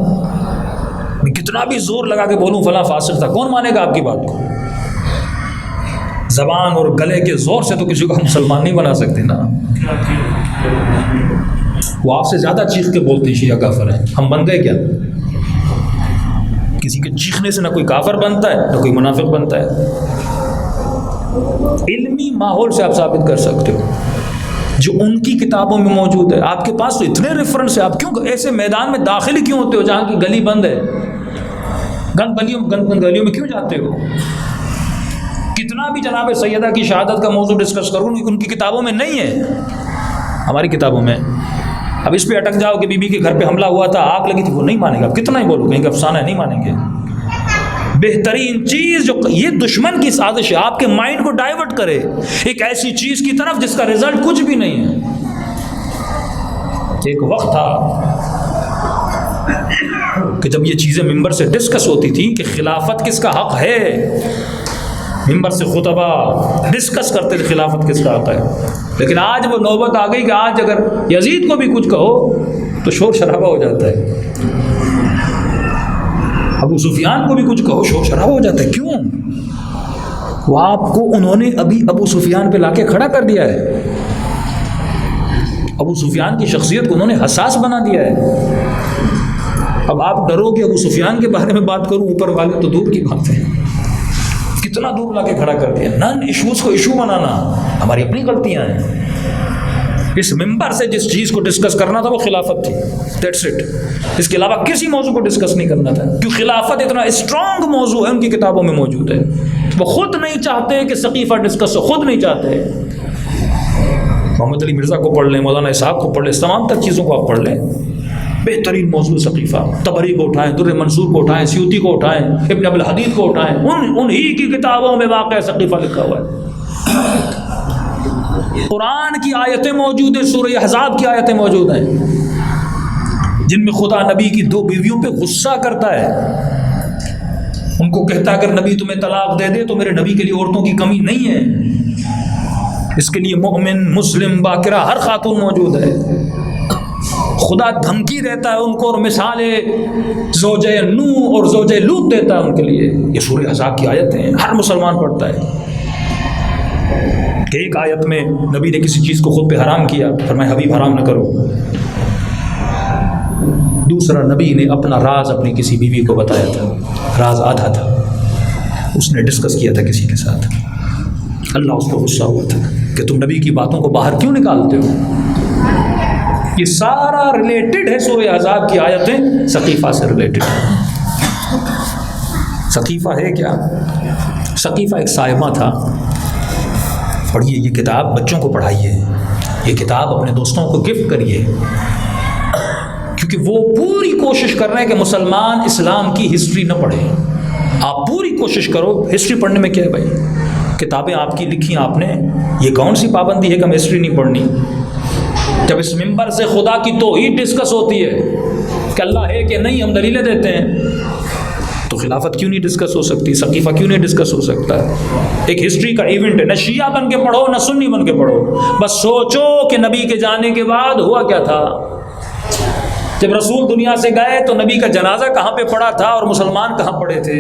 میں کتنا بھی زور لگا کے بولوں فلاں فاسق تھا، کون مانے گا آپ کی بات کو؟ زبان اور گلے کے زور سے تو کسی کو ہم مسلمان نہیں بنا سکتے نا۔ وہ آپ سے زیادہ چیخ کے بولتے ہیں شیعہ کافر ہیں، ہم بن گئے کیا؟ کسی کے چیخنے سے نہ کوئی کافر بنتا ہے نہ کوئی منافق بنتا ہے۔ علمی ماحول سے آپ ثابت کر سکتے ہو جو ان کی کتابوں میں موجود ہے۔ آپ کے پاس تو اتنے ریفرنس ہے، آپ کیوں ایسے میدان میں داخل ہی کیوں ہوتے ہو جہاں کی گلی بند ہے؟ گن گلیوں میں کیوں جاتے ہو؟ کتنا بھی جناب سیدہ کی شہادت کا موضوع ڈسکس کروں ان کی کتابوں میں نہیں ہے، ہماری کتابوں میں۔ اب اس پہ اٹک جاؤ کہ بی بی کے گھر پہ حملہ ہوا تھا، آگ لگی تھی، وہ نہیں مانے گا، کتنا ہی بولو کہیں کہ افسانہ ہے، نہیں مانیں گے۔ بہترین چیز جو یہ دشمن کی سازش ہے آپ کے مائنڈ کو ڈائیورٹ کرے ایک ایسی چیز کی طرف جس کا رزلٹ کچھ بھی نہیں ہے۔ ایک وقت تھا کہ جب یہ چیزیں ممبر سے ڈسکس ہوتی تھی کہ خلافت کس کا حق ہے، ممبر سے خطبہ ڈسکس کرتے تھے خلافت کس کا حق ہے، لیکن آج وہ نوبت آ گئی کہ آج اگر یزید کو بھی کچھ کہو تو شور شرابہ ہو جاتا ہے، ابو سفیان کو بھی کچھ کہو شور شرابہ ہو جاتا ہے۔ کیوں؟ وہ آپ کو انہوں نے ابھی ابو سفیان پہ لا کے کھڑا کر دیا ہے، ابو سفیان کی شخصیت کو انہوں نے حساس بنا دیا ہے۔ اب آپ ڈرو کہ ابو سفیان کے بارے میں بات کروں، اوپر والے تو دور کی بات ہے، کتنا دور لا کے کھڑا کر دیا۔ نن ایشوز کو ایشو بنانا ہماری اپنی غلطیاں ہیں۔ اس ممبر سے جس چیز کو ڈسکس کرنا تھا وہ خلافت تھی، دیٹس اٹ، اس کے علاوہ کسی موضوع کو ڈسکس نہیں کرنا تھا، کیوں خلافت اتنا اسٹرانگ موضوع ہے، ان کی کتابوں میں موجود ہے۔ وہ خود نہیں چاہتے کہ سقیفہ ڈسکس ہو، خود نہیں چاہتے۔ محمد علی مرزا کو پڑھ لیں، مولانا اسحاق کو پڑھ لیں، تمام تر چیزوں کو آپ پڑھ لیں، بہترین موضوع سقیفہ۔ طبری کو اٹھائیں، در منصور کو اٹھائیں، سیوطی کو اٹھائیں، ابن ابی الحدیث کو اٹھائیں، انہی کی کتابوں میں واقعہ سقیفہ لکھا ہوا ہے۔ قرآن کی آیتیں موجود ہیں، سورہ احزاب کی آیتیں موجود ہیں جن میں خدا نبی کی 2 بیویوں پہ غصہ کرتا ہے، ان کو کہتا ہے اگر نبی تمہیں طلاق دے دے تو میرے نبی کے لیے عورتوں کی کمی نہیں ہے، اس کے لیے مومن مسلم باقرہ ہر خاتون موجود ہے۔ خدا دھمکی دیتا ہے ان کو، اور مثالیں زوجہ نوح اور زوجہ لوط دیتا ہے ان کے لیے۔ یہ سورہ احزاب کی آیتیں ہیں، ہر مسلمان پڑھتا ہے۔ کہ ایک آیت میں نبی نے کسی چیز کو خود پہ حرام کیا، فرمایا حبیب حرام نہ کرو۔ دوسرا نبی نے اپنا راز اپنی کسی بیوی کو بتایا تھا، راز آدھا تھا، اس نے ڈسکس کیا تھا کسی کے ساتھ، اللہ اس کو غصہ ہوا تھا کہ تم نبی کی باتوں کو باہر کیوں نکالتے ہو۔ یہ سارا ریلیٹڈ ہے، سورہ احزاب کی آیتیں سقیفہ سے ریلیٹڈ ہے۔ سقیفہ ہے کیا؟ سقیفہ ایک صائمہ تھا، پڑھیے یہ کتاب، بچوں کو پڑھائیے، یہ کتاب اپنے دوستوں کو گفٹ کریے، کیونکہ وہ پوری کوشش کر رہے ہیں کہ مسلمان اسلام کی ہسٹری نہ پڑھیں۔ آپ پوری کوشش کرو، ہسٹری پڑھنے میں کیا ہے بھائی؟ کتابیں آپ کی لکھی آپ نے، یہ کون سی پابندی ہے کہ ہم ہسٹری نہیں پڑھنی؟ جب اس ممبر سے خدا کی توحید ڈسکس ہوتی ہے کہ اللہ ہے کہ نہیں، ہم دلیلیں دیتے ہیں، تو خلافت کیوں نہیں ڈسکس ہو سکتی؟ سقیفہ کیوں نہیں ڈسکس ہو سکتا؟ ایک ہسٹری کا ایونٹ ہے، نہ شیعہ بن کے پڑھو نہ سنی بن کے پڑھو، بس سوچو کہ نبی کے جانے کے بعد ہوا کیا تھا۔ جب رسول دنیا سے گئے تو نبی کا جنازہ کہاں پہ پڑا تھا اور مسلمان کہاں پڑے تھے؟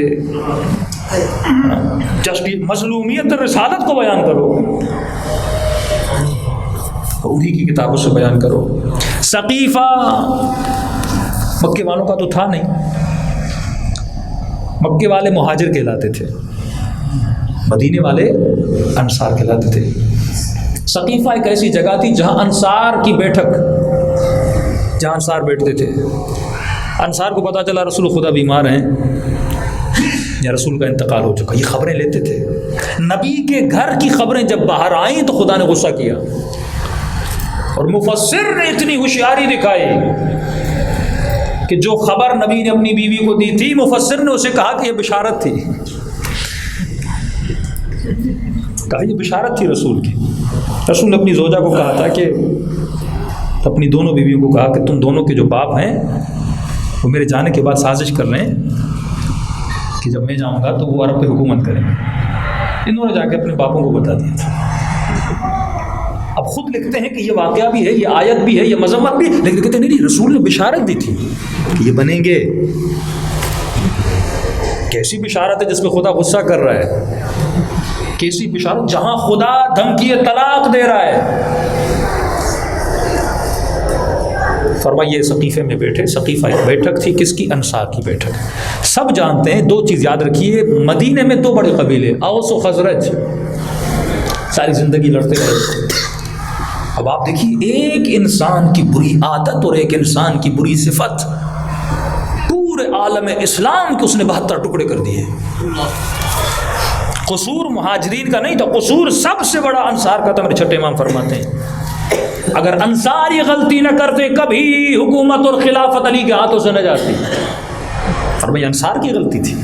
جسٹ مظلومیت رسالت کو بیان کرو، انہی کی کتابوں سے بیان کرو۔ سقیفہ مکے والوں کا تو تھا نہیں، مکے والے مہاجر کہلاتے تھے، مدینے والے انصار کہلاتے تھے۔ سقیفہ ایک ایسی جگہ تھی جہاں انصار کی بیٹھک، جہاں انصار بیٹھتے تھے۔ انصار کو پتہ چلا رسول خدا بیمار ہیں یا رسول کا انتقال ہو چکا، یہ خبریں لیتے تھے۔ نبی کے گھر کی خبریں جب باہر آئیں تو خدا نے غصہ کیا، اور مفسر نے اتنی ہوشیاری دکھائی کہ جو خبر نبی نے اپنی بیوی کو دی تھی، مفسر نے اسے کہا کہ یہ بشارت تھی، کہا یہ بشارت تھی رسول کی۔ رسول نے اپنی زوجہ کو کہا تھا کہ اپنی دونوں بیویوں کو کہا کہ تم دونوں کے جو باپ ہیں وہ میرے جانے کے بعد سازش کر رہے ہیں کہ جب میں جاؤں گا تو وہ عرب پہ حکومت کریں گے۔ انہوں نے جا کے اپنے باپوں کو بتا دیا تھا۔ اب خود لکھتے ہیں کہ یہ واقعہ بھی ہے، یہ آیت بھی ہے، یہ مذمت بھی، لیکن کہتے ہیں نہیں، رسول نے بشارت دی تھی کہ یہ بنیں گے۔ کیسی بشارت ہے جس پہ خدا غصہ کر رہا ہے؟ کیسی بشارت جہاں خدا دھمکی طلاق دے رہا ہے؟ فرمائیے سقیفے میں بیٹھے، سقیفہ ایک بیٹھک تھی، کس کی؟ انصار کی بیٹھک۔ سب جانتے ہیں، دو چیز یاد رکھیے، مدینے میں دو بڑے قبیلے، اوس و خزرج، ساری زندگی لڑتے رہے۔ اب آپ دیکھیے، ایک انسان کی بری عادت اور ایک انسان کی بری صفت پورے عالم اسلام کے اس نے 72 ٹکڑے کر دیے۔ قصور مہاجرین کا نہیں تھا، قصور سب سے بڑا انصار کا تھا۔ میرے چھٹے امام فرماتے ہیں اگر انصار یہ غلطی نہ کرتے کبھی حکومت اور خلافت علی کے ہاتھوں سے نہ جاتی۔ اور بھائی انصار کی غلطی تھی۔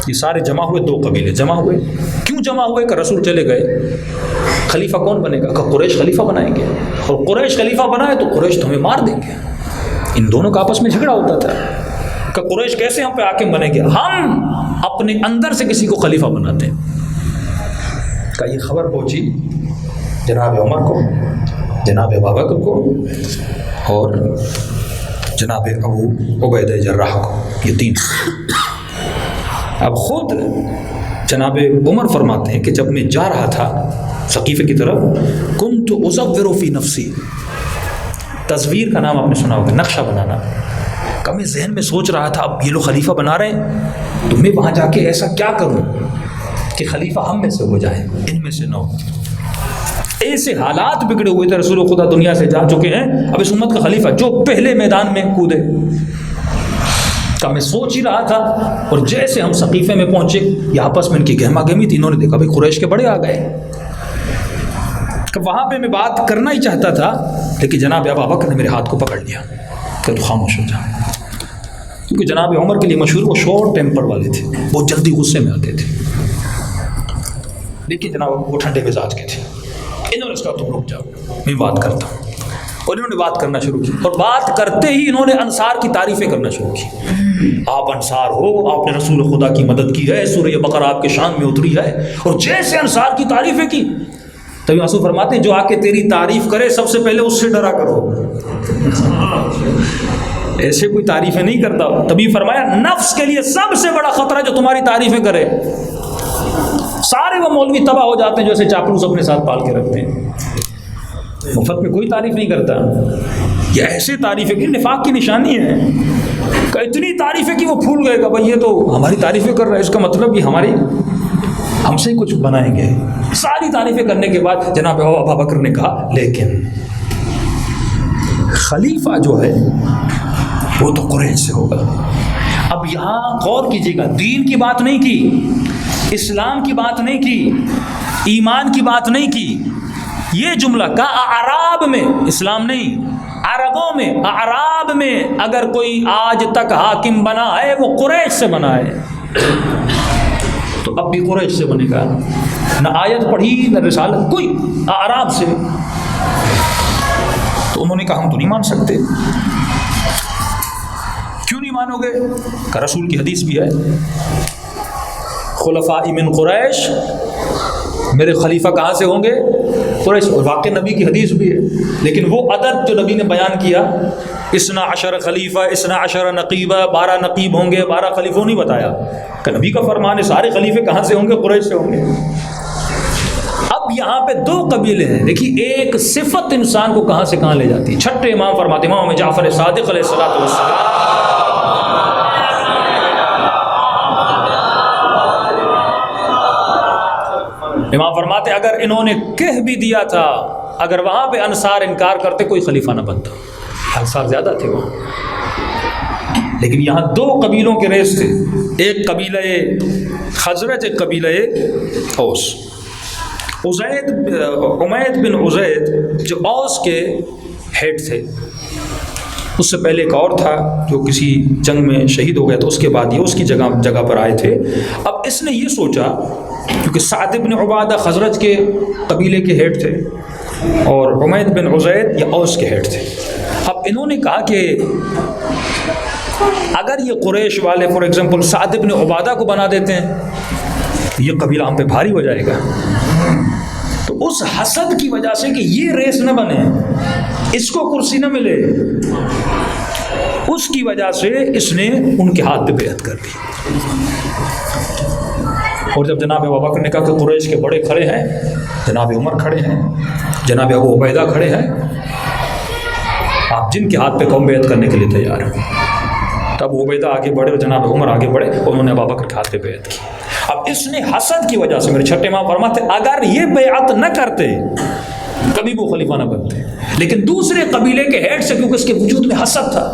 یہ سارے جمع ہوئے، دو قبیلے جمع ہوئے۔ کیوں جمع ہوئے؟ کہ رسول چلے گئے، خلیفہ کون بنے گا؟ کہ قریش خلیفہ بنائیں گے، اور قریش خلیفہ بنائے تو قریش تو ہمیں مار دیں گے۔ ان دونوں کا آپس میں جھگڑا ہوتا تھا کہ قریش کیسے ہم پہ حاکم بنے گے، ہم اپنے اندر سے کسی کو خلیفہ بناتے ہیں۔ کہ یہ خبر پہنچی جناب عمر کو، جناب ابوبکر کو، اور جناب ابو عبیدہ جراح کو، یہ تین۔ اب خود جناب عمر فرماتے ہیں کہ جب میں جا رہا تھا سقیفے کی طرف، کنت اصور فی نفسی، تصویر کا نام آپ نے سنا ہوگا، نقشہ بنانا، کہ میں ذہن میں سوچ رہا تھا اب یہ لوگ خلیفہ بنا رہے ہیں تو میں وہاں جا کے ایسا کیا کروں کہ خلیفہ ہم میں سے ہو جائے، ان میں سے نہ ہو۔ ایسے حالات بگڑے ہوئے تھے، رسول خدا دنیا سے جا چکے ہیں، اب اس امت کا خلیفہ جو پہلے میدان میں کودے۔ کہ میں سوچ ہی رہا تھا، اور جیسے ہم سقیفے میں پہنچے، یہ آپس میں ان کی گہما گہمی تھی، انہوں نے دیکھا بھائی قریش کے بڑے آ گئے۔ کہ وہاں پہ میں بات کرنا ہی چاہتا تھا، لیکن جناب ابوبکر نے میرے ہاتھ کو پکڑ لیا کہ تو خاموش ہو جا، کیونکہ جناب عمر کے لیے مشہور وہ شورٹ ٹیمپر والے تھے، بہت جلدی غصے میں آتے تھے، لیکن جناب وہ ٹھنڈے مزاج کے تھے۔ انہوں نے اس کا تم رک جاؤ، میں بات کرتا ہوں، اور انہوں نے بات کرنا شروع کی، اور بات کرتے ہی انہوں نے انصار کی تعریفیں کرنا شروع کی۔ آپ انصار ہو، آپ نے رسول خدا کی مدد کی ہے، سورہ بقرہ آپ کے شان میں اتری ہے، اور جیسے انصار کی تعریفیں کی، تبھی رسول فرماتے ہیں جو آ کے تیری تعریف کرے سب سے پہلے اس سے ڈرا کرو۔ ایسے کوئی تعریفیں نہیں کرتا۔ تبھی فرمایا نفس کے لیے سب سے بڑا خطرہ جو تمہاری تعریفیں کرے۔ سارے وہ مولوی تباہ ہو جاتے ہیں جو ایسے چاپلوس اپنے ساتھ پال کے رکھتے ہیں، مفت میں کوئی تعریف نہیں کرتا۔ یہ ایسے تعریفیں کی نفاق کی نشانی ہے کہ اتنی تعریفیں کی وہ پھول گئے کہ بھائی یہ تو ہماری تعریفیں کر رہا ہے، اس کا مطلب یہ ہم سے کچھ بنائیں گے۔ ساری تعریفیں کرنے کے بعد جناب ابوبکر نے کہا لیکن خلیفہ جو ہے وہ تو قریش سے ہوگا۔ اب یہاں غور کیجیے گا، دین کی بات نہیں کی، اسلام کی بات نہیں کی، ایمان کی بات نہیں کی، یہ جملہ کا اعراب میں، اسلام نہیں، عربوں میں، اعراب میں اگر کوئی آج تک حاکم بنا ہے وہ قریش سے بنا ہے، تو اب بھی قریش سے بنے گا، نہ آیت پڑھی نہ رسالت، کوئی اعراب سے۔ تو انہوں نے کہا ہم تو نہیں مان سکتے۔ کیوں نہیں مانو گے؟ کہ رسول کی حدیث بھی ہے، خلفاء من قریش، میرے خلیفہ کہاں سے ہوں گے؟ قریش، اور واقع نبی کی حدیث بھی ہے، لیکن وہ عدد جو نبی نے بیان کیا، 12 خلیفہ، 12 نقیبہ، 12 نقیب ہوں گے، 12 خلیفوں نہیں بتایا، کہ نبی کا فرمان ہے سارے خلیفے کہاں سے ہوں گے؟ قریش سے ہوں گے۔ اب یہاں پہ 2 قبیلے ہیں، دیکھیے ایک صفت انسان کو کہاں سے کہاں لے جاتی ہے۔ چھٹے امام فرماتے ہیں، امام جعفر صادق علیہ السلام، امام فرماتے اگر انہوں نے کہہ بھی دیا تھا، اگر وہاں پہ انصار انکار کرتے کوئی خلیفہ نہ بنتا، انصار زیادہ تھے وہاں، لیکن یہاں 2 قبیلوں کے ریس تھے، ایک قبیلہ خزرج، ایک قبیلہ اوس۔ عمید بن عزید جو اوس کے ہیڈ تھے، اس سے پہلے ایک اور تھا جو کسی جنگ میں شہید ہو گیا، تو اس کے بعد یہ اس کی جگہ پر آئے تھے۔ اب اس نے یہ سوچا، کیونکہ سعد بن عبادہ خزرج کے قبیلے کے ہیڈ تھے اور عمید بن عزید یہ اوس کے ہیڈ تھے، اب انہوں نے کہا کہ اگر یہ قریش والے فار ایگزامپل سعد بن عبادہ کو بنا دیتے ہیں تو یہ قبیلہ ہم پہ بھاری ہو جائے گا، تو اس حسد کی وجہ سے کہ یہ ریس نہ بنے، اس کو کرسی نہ ملے، اس کی وجہ سے اس نے ان کے ہاتھ پہ بیعت کر دی۔ اور جب جناب ابوبکر نے کہا کہ قریش کے بڑے کھڑے ہیں، جناب عمر کھڑے ہیں، جناب ابو عبیدہ کھڑے ہیں، آپ جن کے ہاتھ پہ قوم بیعت کرنے کے لیے تیار ہیں، تب ابو عبیدہ آگے بڑھے اور جناب عمر آگے بڑھے اور انہوں نے ابوبکر کے ہاتھ پہ بیعت کی۔ اب اس نے حسد کی وجہ سے، میرے چھٹے امام فرماتے اگر یہ بیعت نہ کرتے کبھی وہ خلیفہ نہ بنتے، لیکن دوسرے قبیلے کے ہیڈ سے کیونکہ اس کے وجود میں حسد تھا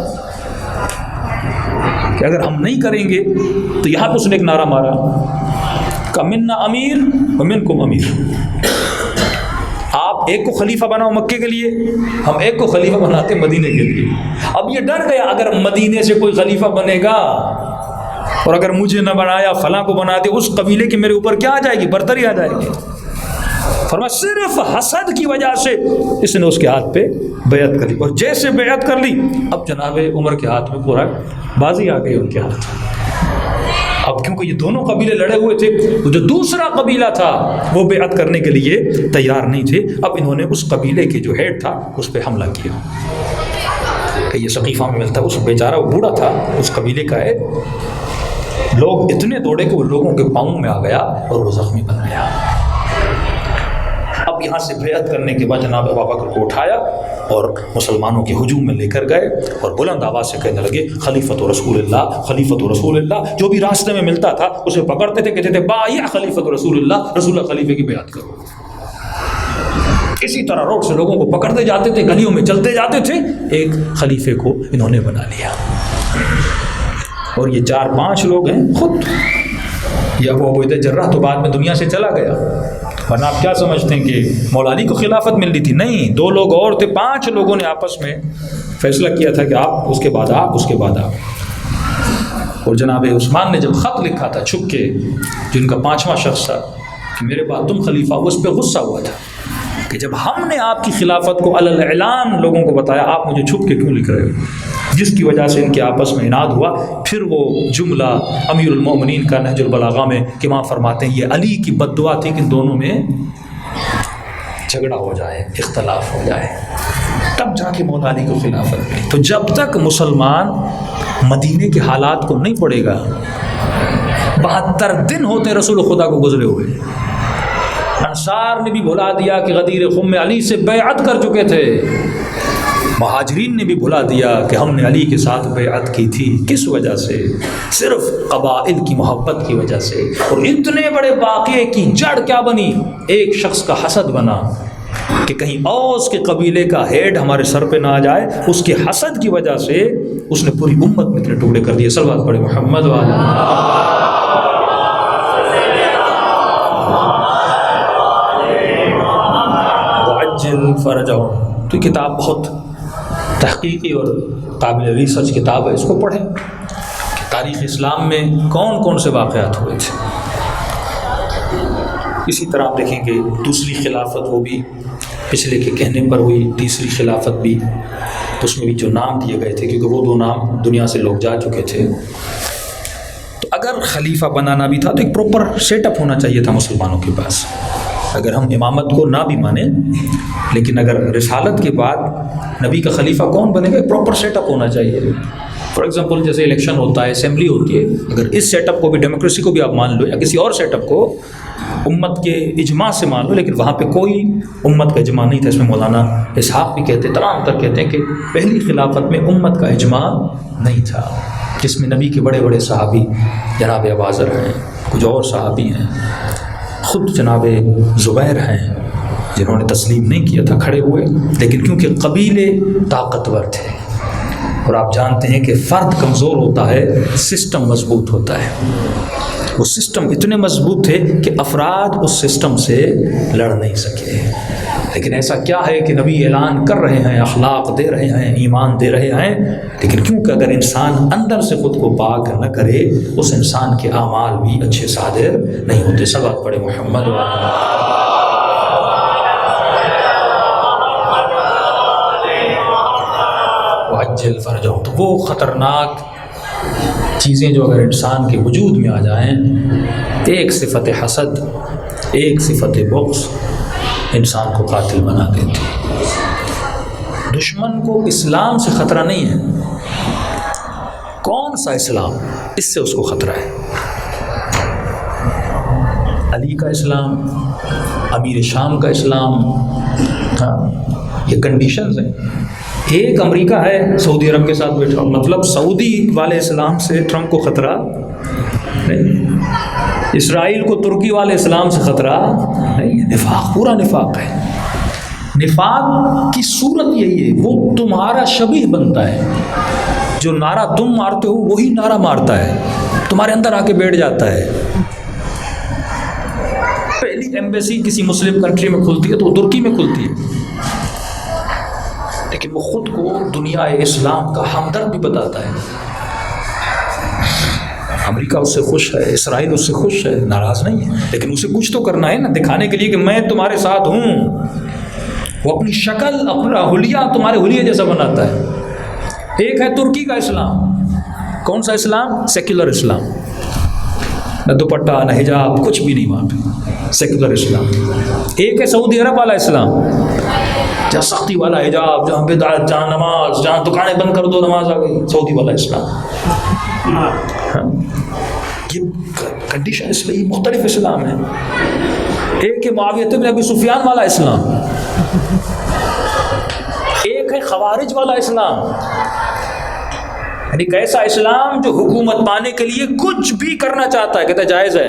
کہ اگر ہم نہیں کریں گے تو یہاں پہ اس نے ایک نعرہ مارا کہ منا امیر ومنکم امیر، آپ ایک کو خلیفہ بناؤ مکے کے لیے، ہم ایک کو خلیفہ بناتے مدینے کے لیے۔ اب یہ ڈر گیا اگر مدینے سے کوئی خلیفہ بنے گا اور اگر مجھے نہ بنایا فلاں کو بنا دے، اس قبیلے کی میرے اوپر کیا آ جائے گی؟ برتری آ جائے گی۔ فرمایا صرف حسد کی وجہ سے اس نے اس کے ہاتھ پہ بیعت کر لی، اور جیسے بیعت کر لی اب جناب عمر کے ہاتھ میں پورا بازی آ گئی ان کے ہاتھ۔ اب کیونکہ یہ دونوں قبیلے لڑے ہوئے تھے، تو جو دوسرا قبیلہ تھا وہ بیعت کرنے کے لیے تیار نہیں تھے، اب انہوں نے اس قبیلے کے جو ہیڈ تھا اس پہ حملہ کیا کہ یہ ثقیفہ میں ملتا ہے، اس بیچارہ وہ بوڑھا تھا اس قبیلے کا ہے، لوگ اتنے دوڑے کہ وہ لوگوں کے پاؤں میں آ گیا اور وہ زخمی بن گیا۔ اب یہاں سے بیعت کرنے کے بعد جناب ابوبکر کو اٹھایا اور مسلمانوں کے ہجوم میں لے کر گئے اور بلند آواز سے کہنے لگے خلیفۃ رسول اللہ، خلیفۃ رسول اللہ۔ جو بھی راستے میں ملتا تھا اسے پکڑتے تھے، کہتے تھے بایع خلیفۃ رسول اللہ، رسول اللہ خلیفے کی بیعت کرو۔ اسی طرح روڈ سے لوگوں کو پکڑتے جاتے تھے، گلیوں میں چلتے جاتے تھے، ایک خلیفے کو انہوں نے بنا لیا۔ اور یہ 4-5 لوگ ہیں خود، یہ ابو عبیدہ جراح تو بعد میں دنیا سے چلا گیا، ورنہ آپ کیا سمجھتے ہیں کہ مولا علی کو خلافت مل رہی تھی؟ نہیں، 2 لوگ اور تھے، 5 لوگوں نے آپس میں فیصلہ کیا تھا کہ آپ، اس کے بعد آپ، اس کے بعد آپ۔ اور جناب عثمان نے جب خط لکھا تھا چھپ کے، جن کا 5واں شخص تھا کہ میرے بعد تم خلیفہ، اس پہ غصہ ہوا تھا کہ جب ہم نے آپ کی خلافت کو علی الاعلان لوگوں کو بتایا، آپ مجھے چھپ کے کیوں لکھ رہے ہو؟ جس کی وجہ سے ان کے آپس میں اناد ہوا۔ پھر وہ جملہ امیر المومنین کا نہج البلاغہ میں کہ امام فرماتے ہیں یہ علی کی بد دعا تھی کہ ان دونوں میں جھگڑا ہو جائے، اختلاف ہو جائے، تب جا کے مولا علی کو خلافت ملی۔ تو جب تک مسلمان مدینے کے حالات کو نہیں پڑھے گا، 72 دن ہوتے رسول خدا کو گزرے ہوئے، انصار نے بھی بھلا دیا کہ غدیر خم میں علی سے بیعت کر چکے تھے، مہاجرین نے بھی بھلا دیا کہ ہم نے علی کے ساتھ بیعت کی تھی۔ کس وجہ سے؟ صرف قبائل کی محبت کی وجہ سے۔ اور اتنے بڑے واقعے کی جڑ کیا بنی؟ ایک شخص کا حسد بنا کہ کہیں اوس کے قبیلے کا ہیڈ ہمارے سر پہ نہ آ جائے، اس کے حسد کی وجہ سے اس نے پوری امت میں اتنے ٹکڑے کر دیے۔ صلوات پڑھے محمد والا۔ تو یہ کتاب بہت تحقیقی اور قابل ریسرچ کتاب ہے، اس کو پڑھیں کہ تاریخ اسلام میں کون کون سے واقعات ہوئے تھے۔ اسی طرح آپ دیکھیں کہ دوسری خلافت وہ بھی پچھلے کے کہنے پر ہوئی، تیسری خلافت بھی، تو اس میں بھی جو نام دیے گئے تھے کیونکہ وہ 2 نام دنیا سے لوگ جا چکے تھے۔ تو اگر خلیفہ بنانا بھی تھا تو ایک پراپر سیٹ اپ ہونا چاہیے تھا مسلمانوں کے پاس۔ اگر ہم امامت کو نہ بھی مانیں لیکن اگر رسالت کے بعد نبی کا خلیفہ کون بنے گا، ایک پراپر سیٹ اپ ہونا چاہیے۔ فار ایگزامپل جیسے الیکشن ہوتا ہے، اسمبلی ہوتی ہے، اگر اس سیٹ اپ کو بھی، ڈیموکریسی کو بھی آپ مان لو یا کسی اور سیٹ اپ کو امت کے اجماع سے مان لو، لیکن وہاں پہ کوئی امت کا اجماع نہیں تھا۔ اس میں مولانا اسحاق بھی کہتے ہیں، تمام تر کہتے ہیں کہ پہلی خلافت میں امت کا اجماع نہیں تھا، جس میں نبی کے بڑے بڑے صحابی جناب ابوذر ہیں، کچھ اور صحابی ہیں، خود جناب زبیر ہیں جنہوں نے تسلیم نہیں کیا تھا، کھڑے ہوئے، لیکن کیونکہ قبیلے طاقتور تھے اور آپ جانتے ہیں کہ فرد کمزور ہوتا ہے، سسٹم مضبوط ہوتا ہے، وہ سسٹم اتنے مضبوط تھے کہ افراد اس سسٹم سے لڑ نہیں سکے۔ لیکن ایسا کیا ہے کہ نبی اعلان کر رہے ہیں، اخلاق دے رہے ہیں، ایمان دے رہے ہیں، لیکن کیونکہ اگر انسان اندر سے خود کو پاک نہ کرے، اس انسان کے اعمال بھی اچھے صادر نہیں ہوتے۔ صلوات پڑھے محمد وعجل فرجہ۔ تو وہ خطرناک چیزیں جو اگر انسان کے وجود میں آ جائیں، ایک صفت حسد، ایک صفت بغض انسان کو قاتل بنا دیتی۔ دشمن کو اسلام سے خطرہ نہیں ہے، کون سا اسلام، اس سے اس کو خطرہ ہے۔ علی کا اسلام، امیر شام کا اسلام، ہاں یہ کنڈیشنز ہیں۔ ایک امریکہ ہے سعودی عرب کے ساتھ بیٹھا، مطلب سعودی والے اسلام سے ٹرمپ کو خطرہ نہیں، اسرائیل کو ترکی والے اسلام سے خطرہ نہیں۔ نفاق، پورا نفاق ہے۔ نفاق کی صورت یہی ہے، وہ تمہارا شبیہ بنتا ہے، جو نعرہ تم مارتے ہو وہی نعرہ مارتا ہے، تمہارے اندر آ کے بیٹھ جاتا ہے۔ پہلی ایمبیسی کسی مسلم کنٹری میں کھلتی ہے تو وہ ترکی میں کھلتی ہے، لیکن وہ خود کو دنیا اسلام کا ہمدرد بھی بتاتا ہے۔ امریکہ اس سے خوش ہے، اسرائیل اس سے خوش ہے، ناراض نہیں ہے، لیکن اسے کچھ تو کرنا ہے نا، دکھانے کے لیے کہ میں تمہارے ساتھ ہوں۔ وہ اپنی شکل، اپنا حلیہ تمہارے حلیے جیسا بناتا ہے۔ ایک ہے ترکی کا اسلام، کون سا اسلام؟ سیکولر اسلام، نہ دوپٹہ نہ حجاب، کچھ بھی نہیں وہاں پہ، سیکولر اسلام۔ ایک ہے سعودی عرب والا اسلام، جہاں سختی والا حجاب، جہاں بدعت، جہاں نماز، جہاں دکانیں بند کر دو نماز آ گئی، سعودی والا اسلام۔ یہ کنڈیشن اس لیے مختلف اسلام ہے۔ ایک ہے معاویہ بن ابی سفیان والا اسلام، ایک ہے خوارج والا اسلام، یعنی کیسا اسلام جو حکومت پانے کے لیے کچھ بھی کرنا چاہتا ہے، کہتا ہے جائز ہے،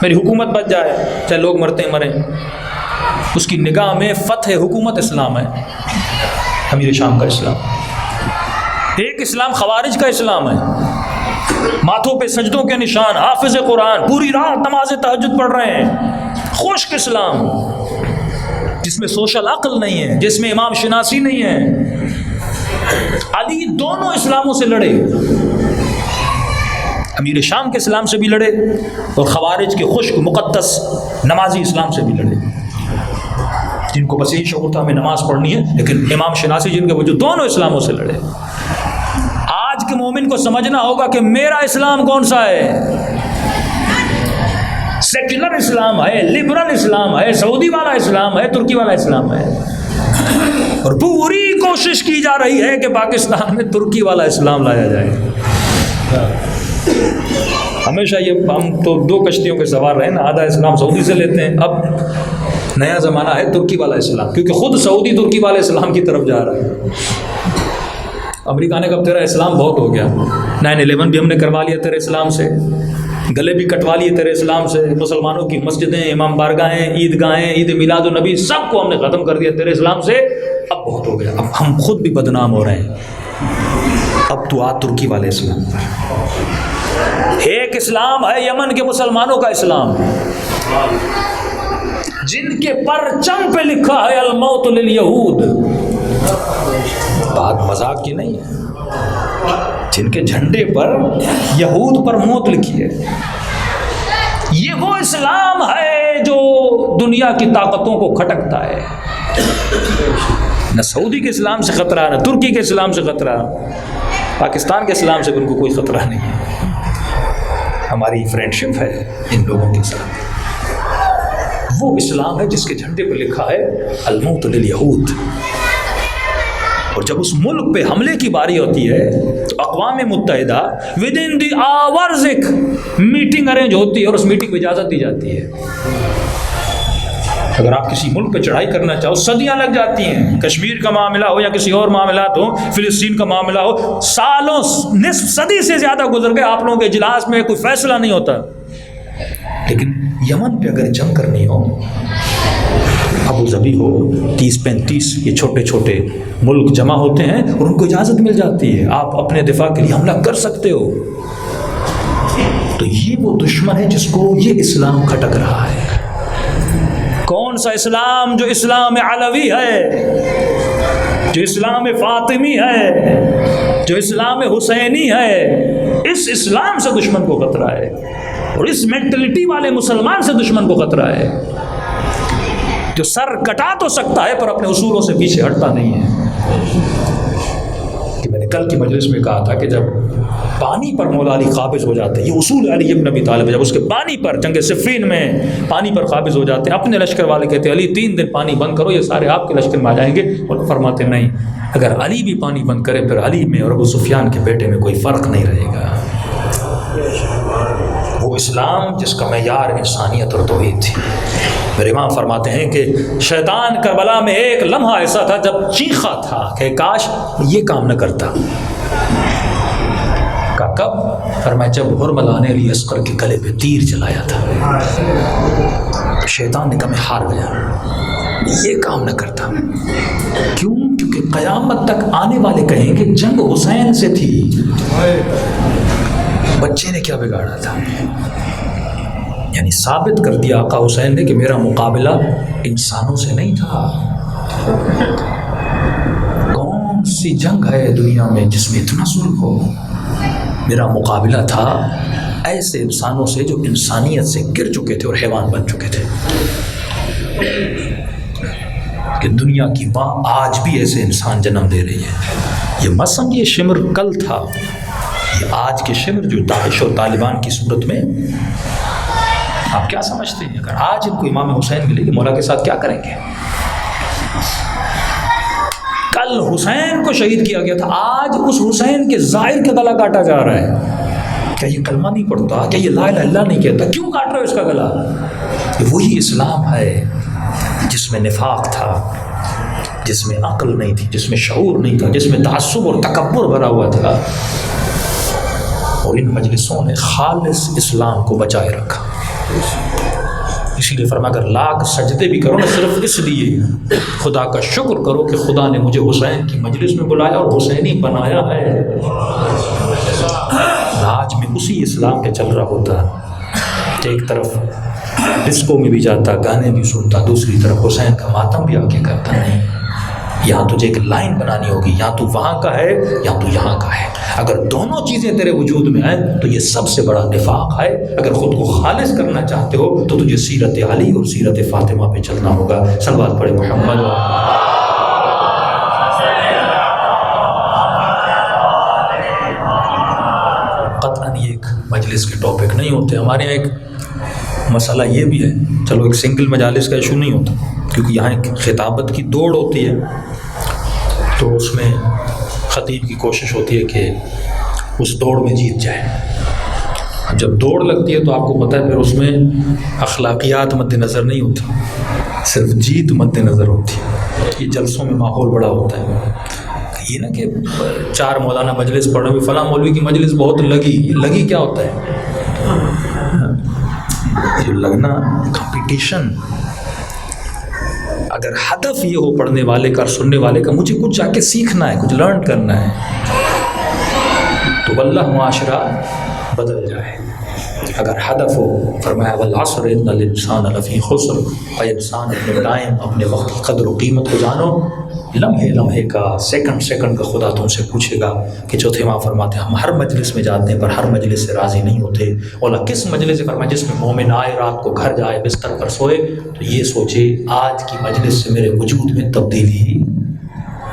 میری حکومت بچ جائے، چاہے لوگ مرتے مریں۔ اس کی نگاہ میں فتح حکومت اسلام ہے، امیر شام کا اسلام۔ ایک اسلام خوارج کا اسلام ہے، ماتھوں پہ سجدوں کے نشان، حافظ قرآن، پوری رات نماز تہجد پڑھ رہے ہیں، خشک اسلام جس میں سوشل عقل نہیں ہے، جس میں امام شناسی نہیں ہے۔ علی دونوں اسلاموں سے لڑے، امیر شام کے اسلام سے بھی لڑے اور خوارج کے خشک مقدس نمازی اسلام سے بھی لڑے، جن کو بس یہی شعور تھا ہمیں نماز پڑھنی ہے، لیکن امام شناسی جن کے وجود، دونوں اسلاموں سے لڑے۔ آج کے مومن کو سمجھنا ہوگا کہ میرا اسلام کون سا ہے۔ سیکولر اسلام ہے، لبرل اسلام ہے، سعودی والا اسلام ہے، ترکی والا اسلام ہے، اور پوری کوشش کی جا رہی ہے کہ پاکستان میں ترکی والا اسلام لایا جائے۔ ہمیشہ یہ ہم تو 2 کشتیوں کے سوار رہے نا، آدھا اسلام سعودی سے لیتے ہیں، اب نیا زمانہ ہے ترکی والا اسلام، کیونکہ خود سعودی ترکی والے اسلام کی طرف جا رہا ہے۔ امریکہ نے کہا تیرا اسلام بہت ہو گیا، 9/11 بھی ہم نے کروا لیا تیرے اسلام سے، گلے بھی کٹوا لیے تیرے اسلام سے، مسلمانوں کی مسجدیں، امام بارگاہیں، عیدگاہیں، عید میلاد النبی سب کو ہم نے ختم کر دیا تیرے اسلام سے، اب بہت ہو گیا، اب ہم خود بھی بدنام ہو رہے ہیں، اب تو آ ترکی والے اسلام پر۔ ایک اسلام ہے یمن کے مسلمانوں کا اسلام، جن کے پرچم پہ لکھا ہے الموت للیہود. بات مذاق کی نہیں ہے. جن کے جھنڈے پر یہود پر موت لکھی ہے. یہ وہ اسلام ہے جو دنیا کی طاقتوں کو کھٹکتا ہے. نہ سعودی کے اسلام سے خطرہ، نہ ترکی کے اسلام سے خطرہ، پاکستان کے اسلام سے ان کو کوئی خطرہ نہیں ہے. ہماری فرینڈ شپ ہے ان لوگوں کے ساتھ. وہ اسلام ہے جس کے جھنڈے پر لکھا ہے الموت للیہود. اور جب اس ملک پہ حملے کی باری ہوتی ہے تو اقوام متحدہ ود ان دی آورز ایک میٹنگ ارینج ہوتی ہے اور اس میٹنگ کو اجازت دی جاتی ہے. اگر آپ کسی ملک پہ چڑھائی کرنا چاہو صدیاں لگ جاتی ہیں. کشمیر کا معاملہ ہو یا کسی اور معاملات ہو، فلسطین کا معاملہ ہو، سالوں نصف صدی سے زیادہ گزر گئے، آپ لوگوں کے اجلاس میں کوئی فیصلہ نہیں ہوتا. لیکن یمن پہ اگر جنگ کرنی ہو، ابو ظبی ہو، 30-35 یہ چھوٹے چھوٹے ملک جمع ہوتے ہیں اور ان کو اجازت مل جاتی ہے، آپ اپنے دفاع کے لیے حملہ کر سکتے ہو. تو یہ وہ دشمن ہے جس کو یہ اسلام کھٹک رہا ہے. کون سا اسلام؟ جو اسلام علوی ہے، جو اسلام فاطمی ہے، جو اسلام حسینی ہے. اس اسلام سے دشمن کو خطرہ ہے اور اس مینٹلٹی والے مسلمان سے دشمن کو خطرہ ہے جو سر کٹا تو سکتا ہے پر اپنے اصولوں سے پیچھے ہٹتا نہیں ہے. کہ میں نے کل کی مجلس میں کہا تھا کہ جب پانی پر مولا علی قابض ہو جاتے ہیں، یہ اصول علی ابن ابی طالب، جب اس کے پانی پر جنگ صفین میں پانی پر قابض ہو جاتے ہیں، اپنے لشکر والے کہتے ہیں علی 3 دن پانی بند کرو، یہ سارے آپ کے لشکر میں آ جائیں گے. اور فرماتے نہیں، اگر علی بھی پانی بند کرے پھر علی میں اور ابو سفیان کے بیٹے میں کوئی فرق نہیں رہے گا. وہ اسلام جس کا معیار انسانیت اور توحید تھی. میرے امام فرماتے ہیں کہ شیطان کربلا میں ایک لمحہ ایسا تھا جب چیخا تھا کہ کاش یہ کام نہ کرتا. کب؟ فرمایا جب حرملہ نے علی اصغر کے گلے پہ تیر چلایا تھا. شیطان نے کہا میں ہار گیا، یہ کام نہ کرتا. کیوں؟ کیونکہ قیامت تک آنے والے کہیں کہ جنگ حسین سے تھی. بچے نے کیا بگاڑا تھا؟ یعنی ثابت کر دیا آقا حسین نے کہ میرا مقابلہ انسانوں سے نہیں تھا. کون سی جنگ ہے دنیا میں جس میں اتنا ظلم ہو؟ میرا مقابلہ تھا ایسے انسانوں سے جو انسانیت سے گر چکے تھے اور حیوان بن چکے تھے. کہ دنیا کی ماں آج بھی ایسے انسان جنم دے رہی ہے. یہ مت سمجھیے شمر کل تھا، یہ آج کے شمر جو داعش اور طالبان کی صورت میں. آپ کیا سمجھتے ہیں اگر آج ان کو امام حسین ملے گی مولا کے ساتھ کیا کریں گے؟ کل حسین کو شہید کیا گیا تھا، آج اس حسین کے ظاہر کا گلا کاٹا جا رہا ہے. کیا یہ کلمہ نہیں پڑھتا؟ کیا یہ لا الہ الا اللہ نہیں کہتا؟ کیوں کاٹ رہے ہو اس کا گلا؟ یہ وہی اسلام ہے جس میں نفاق تھا، جس میں عقل نہیں تھی، جس میں شعور نہیں تھا، جس میں تعصب اور تکبر بھرا ہوا تھا. اور ان مجلسوں نے خالص اسلام کو بچائے رکھا. اسی لیے فرمایا اگر لاکھ سجدے بھی کرو نا صرف اس لیے خدا کا شکر کرو کہ خدا نے مجھے حسین کی مجلس میں بلایا اور حسینی بنایا ہے. آج میں اسی اسلام پہ چل رہا ہوتا، ایک طرف ڈسکو میں بھی جاتا، گانے بھی سنتا، دوسری طرف حسین کا ماتم بھی آ کے کرتا. نہیں، یہاں تجھے ایک لائن بنانی ہوگی، یا تو وہاں کا ہے یا تو یہاں کا ہے. اگر دونوں چیزیں تیرے وجود میں آئیں تو یہ سب سے بڑا نفاق ہے. اگر خود کو خالص کرنا چاہتے ہو تو تجھے سیرت علی اور سیرت فاطمہ پہ چلنا ہوگا. صلوات پڑھے محمد. قطعاً یہ ایک مجلس کے ٹاپک نہیں ہوتے. ہمارے یہاں ایک مسئلہ یہ بھی ہے، چلو ایک سنگل مجالس کا ایشو نہیں ہوتا کیونکہ یہاں ایک خطابت کی دوڑ ہوتی ہے، تو اس میں خطیب کی کوشش ہوتی ہے کہ اس دوڑ میں جیت جائے. جب دوڑ لگتی ہے تو آپ کو پتہ ہے پھر اس میں اخلاقیات مد نظر نہیں ہوتی، صرف جیت مد نظر ہوتی ہے. یہ جلسوں میں ماحول بڑا ہوتا ہے. یہ نہ کہ 4 مولانا مجلس پڑھ رہے ہیں، فلاں مولوی کی مجلس بہت لگی کیا ہوتا ہے؟ یہ لگنا کمپٹیشن. اگر ہدف یہ ہو پڑھنے والے کا اور سننے والے کا مجھے کچھ جا کے سیکھنا ہے، کچھ لرن کرنا ہے، تو واللہ معاشرہ بدل جائے. اگر ہدف ہو، فرمایا والعصر ان الانسان لفی خسر، اے انسان اپنے ٹائم اپنے وقت کی قدر و قیمت کو جانو، لمحے لمحے کا سیکنڈ سیکنڈ کا خدا تم سے پوچھے گا کہ چوتھے ماہ فرماتے ہیں ہم ہر مجلس میں جاتے ہیں پر ہر مجلس سے راضی نہیں ہوتے، اولا کس مجلس سے فرمایا جس میں مومن آئے رات کو گھر جائے بستر پر سوئے تو یہ سوچے آج کی مجلس سے میرے وجود میں تبدیلی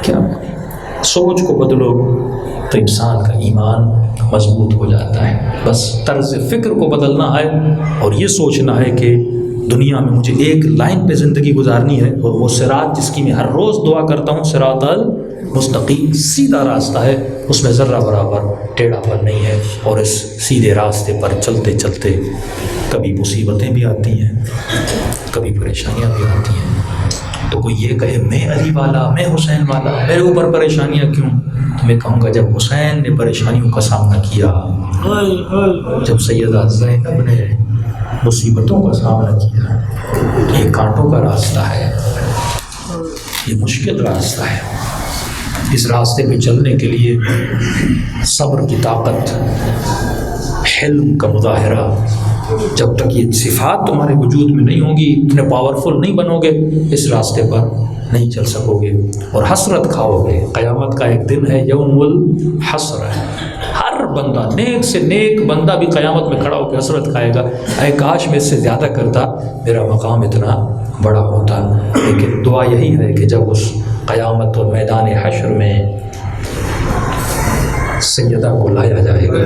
کیا بنی۔ سوچ کو بدلو تو انسان کا ایمان مضبوط ہو جاتا ہے، بس طرز فکر کو بدلنا ہے اور یہ سوچنا ہے کہ دنیا میں مجھے ایک لائن پہ زندگی گزارنی ہے اور وہ صراط جس کی میں ہر روز دعا کرتا ہوں صراط المستقیم، سیدھا راستہ ہے، اس میں ذرہ برابر ٹیڑھا پر نہیں ہے، اور اس سیدھے راستے پر چلتے چلتے کبھی مصیبتیں بھی آتی ہیں، کبھی پریشانیاں بھی آتی ہیں، تو کوئی یہ کہے میں علی والا، میں حسین والا، میرے اوپر پریشانیاں کیوں؟ تو میں کہوں گا جب حسین نے پریشانیوں کا سامنا کیا، جب سیدہ زینب نے مصیبتوں کا سامنا کیا، یہ کانٹوں کا راستہ ہے، یہ مشکل راستہ ہے، اس راستے پہ چلنے کے لیے صبر کی طاقت، حلم کا مظاہرہ، جب تک یہ صفات تمہارے وجود میں نہیں ہوں گی، اتنے پاورفل نہیں بنو گے، اس راستے پر نہیں چل سکو گے اور حسرت کھاؤ گے۔ قیامت کا ایک دن ہے یوم الحسر ہے، ہر بندہ نیک سے نیک بندہ بھی قیامت میں کھڑا ہو کے حسرت کھائے گا، اے کاش میں اس سے زیادہ کرتا، میرا مقام اتنا بڑا ہوتا۔ لیکن دعا یہی ہے کہ جب اس قیامت اور میدان حشر میں سیدہ کو لایا جائے گا،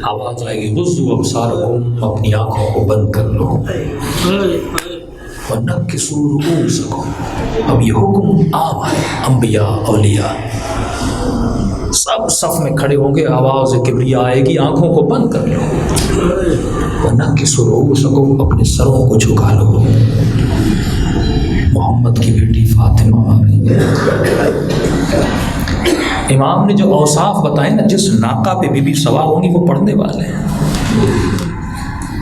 آواز آئے گی غضوا ابصارکم، اپنی آنکھوں کو بند کر لو، وَنَكِّسُوا رُؤُوسَكُمْ، اب یہ حکم عام ہے، انبیاء اولیاء سب صف میں کھڑے ہوں گے، آواز کبریا آئے گی، آنکھوں کو بند کر لو، وَنَكِّسُوا رُؤُوسَكُمْ، اپنے سروں کو جھکا لو، محمد کی بیٹی فاطمہ آ رہی ہے۔ امام نے جو اوصاف بتائے نا، جس ناقہ پہ بی بی سوار ہوں گی وہ پڑھنے والے ہیں،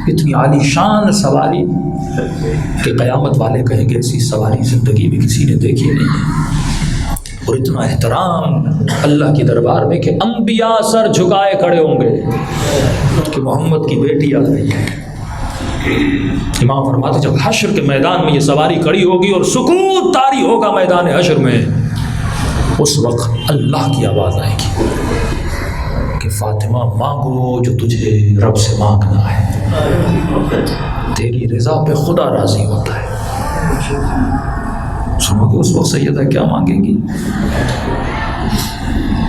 اتنی عالی شان سواری کہ قیامت والے کہیں گے ایسی سواری زندگی میں کسی نے دیکھی نہیں ہے، اور اتنا احترام اللہ کے دربار میں کہ انبیاء سر جھکائے کھڑے ہوں گے کہ محمد کی بیٹی آ رہی ہے۔ امام فرماتے جب حشر کے میدان میں یہ سواری کھڑی ہوگی اور سکوت طاری ہوگا میدان حشر میں، اس وقت اللہ کی آواز آئے گی کہ فاطمہ مانگو جو تجھے رب سے مانگنا ہے، تیری رضا پہ خدا راضی ہوتا ہے۔ سنو کہ اس وقت سیدہ کیا مانگے گی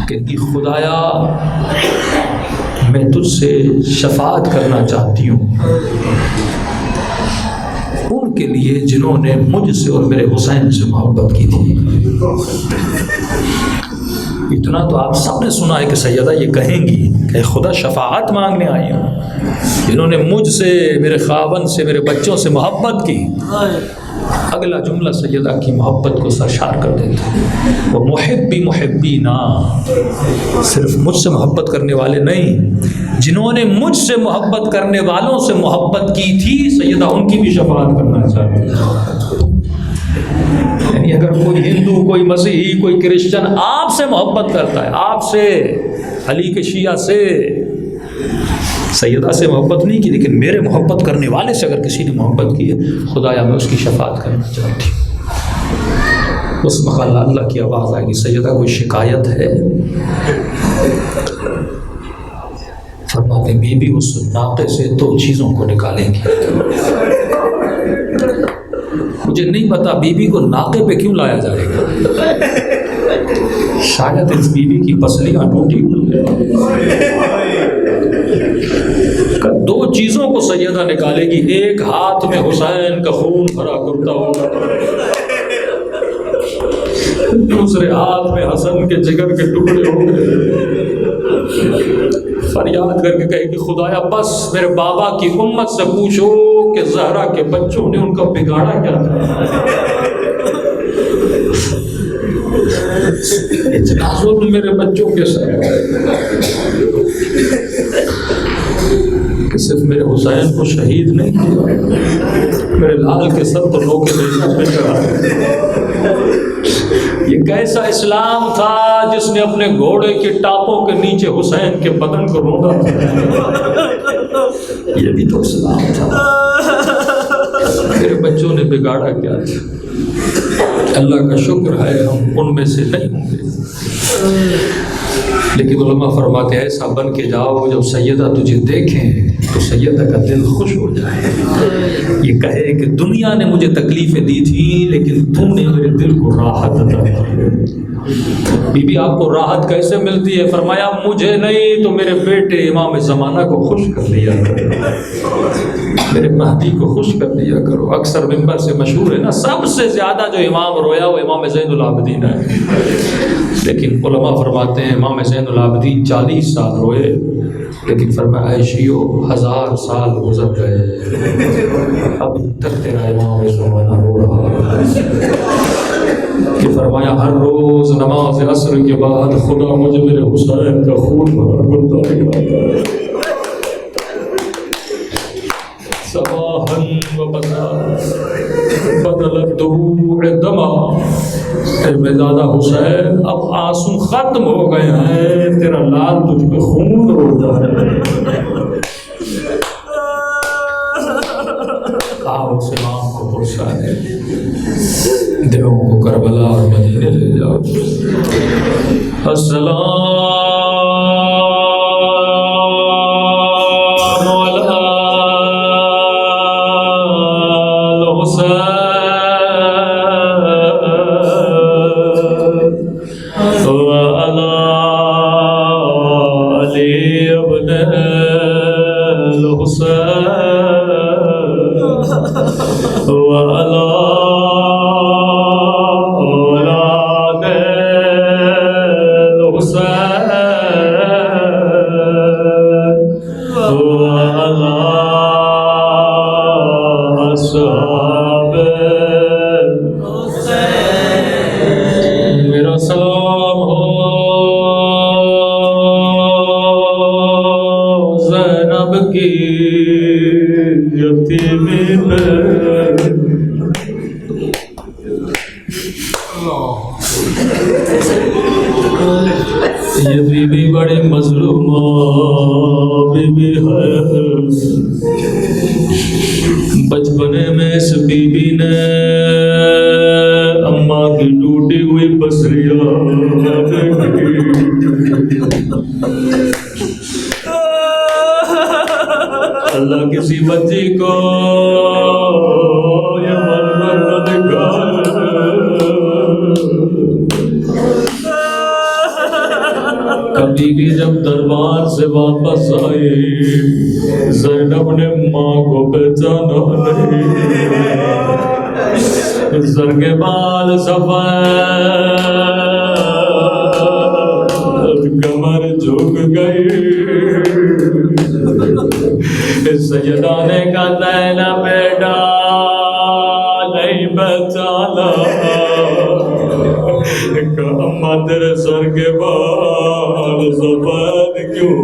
کہ خدایا میں تجھ سے شفاعت کرنا چاہتی ہوں ان کے لیے جنہوں نے مجھ سے اور میرے حسین سے محبت کی تھی۔ اتنا تو آپ سب نے سنا ہے کہ سیدہ یہ کہیں گی کہ خدا شفاعت مانگنے آئی ہوں جنہوں نے مجھ سے، میرے خاوند سے، میرے بچوں سے محبت کی۔ اگلا جملہ سیدہ کی محبت کو سرشار کر دیتا ہے، وہ محبی محبینا، صرف مجھ سے محبت کرنے والے نہیں، جنہوں نے مجھ سے محبت کرنے والوں سے محبت کی تھی، سیدہ ان کی بھی شفاعت کرنا چاہتی ہے۔ یعنی اگر کوئی ہندو، کوئی مسیحی، کوئی کرسچن آپ سے محبت کرتا ہے، آپ سے، علی کے شیعہ سے، سیدہ سے محبت نہیں کی لیکن میرے محبت کرنے والے سے اگر کسی نے محبت کی ہے، خدایا میں اس کی شفاعت کرنا چاہتی ہوں۔ اس وقت اللہ کی آواز آئے گی، سیدہ کوئی شکایت ہے؟ فرماتے بی بی اس ناقے سے 2 چیزوں کو نکالیں گی۔ مجھے نہیں پتا بی بی کو ناقے پہ کیوں لایا جائے گا، شاید اس بی بی کی پسلیاں ٹوٹی ہوئی ہیں۔ 2 چیزوں کو سیدہ نکالے گی، ایک ہاتھ میں حسین کا خون بھرا کرتا ہوگا، دوسرے ہاتھ میں حسن کے جگر کے ٹکڑے ہوں گے، فریاد کر کے کہے گی خدایا بس میرے بابا کی امت سے پوچھو کہ زہرا کے بچوں نے ان کا بگاڑا کیا تھا، اتنا ظلم میرے بچوں کے ساتھ کہ صرف میرے حسین کو شہید نہیں کیا، میرے لال کے سر تو لو کے دیکھنا پہ چڑھا۔ یہ ایسا اسلام تھا جس نے اپنے گھوڑے کے ٹاپوں کے نیچے حسین کے بدن کو روندا تھا. یہ بھی تو اسلام تھا. میرے بچوں نے بگاڑا کیا تھا؟ اللہ کا شکر ہے ہم ان میں سے نہیں ہوں گے. لیکن علماء فرماتے ہیں ایسا بن کے جاؤ جب سیدہ تجھے دیکھیں تو سیدہ کا دل خوش ہو جائے. یہ کہے کہ دنیا نے مجھے تکلیفیں دی تھی لیکن تم نے میرے دل کو راحت عطا کی. بی بی آپ کو راحت کیسے ملتی ہے؟ فرمایا مجھے نہیں تو میرے بیٹے امام زمانہ کو خوش کر دیا کرو, میرے مہدی کو خوش کر دیا کرو. اکثر ممبر سے مشہور ہے نا, سب سے زیادہ جو امام رویا وہ امام زین العابدین ہے. لیکن علماء فرماتے ہیں امام زین العابدین 40 سال روئے, لیکن فرمایا اے شیعو 1000 سال گزر گئے اب تک تیرا امام زمانہ رو رہا ہے. کہ فرمایا ہر روز نماز عصر کے بعد خدا مجھے میرے حسین کا خون بھرا کرتا ہے. صباحاً و مساء بدل الدموع دما. اے میزادہ حسین اب آنسو ختم ہو گئے ہیں, تیرا لال تجھ پہ خون رو جائے. آؤ اس امام کو پرسانے دیو کو کربلا اور مدینے لے جاؤ. السلام یہ بی بی بڑی مظلومہ بی بی ہے. بچپنے میں اس بی بی نے اماں کی ٹوٹی ہوئی پسلیاں اللہ کسی بچی کو یہ منظر نہ دکھائے. کبھی بھی جب دربار سے واپس آئی زینب نے ماں کو پہچانا نہیں. سر کے بال سفید, کمر جھک گئی. سیدہ نے کہا زینب بیٹا نہیں پہچانا. اماں تیرے سر کے بال سفید کیوں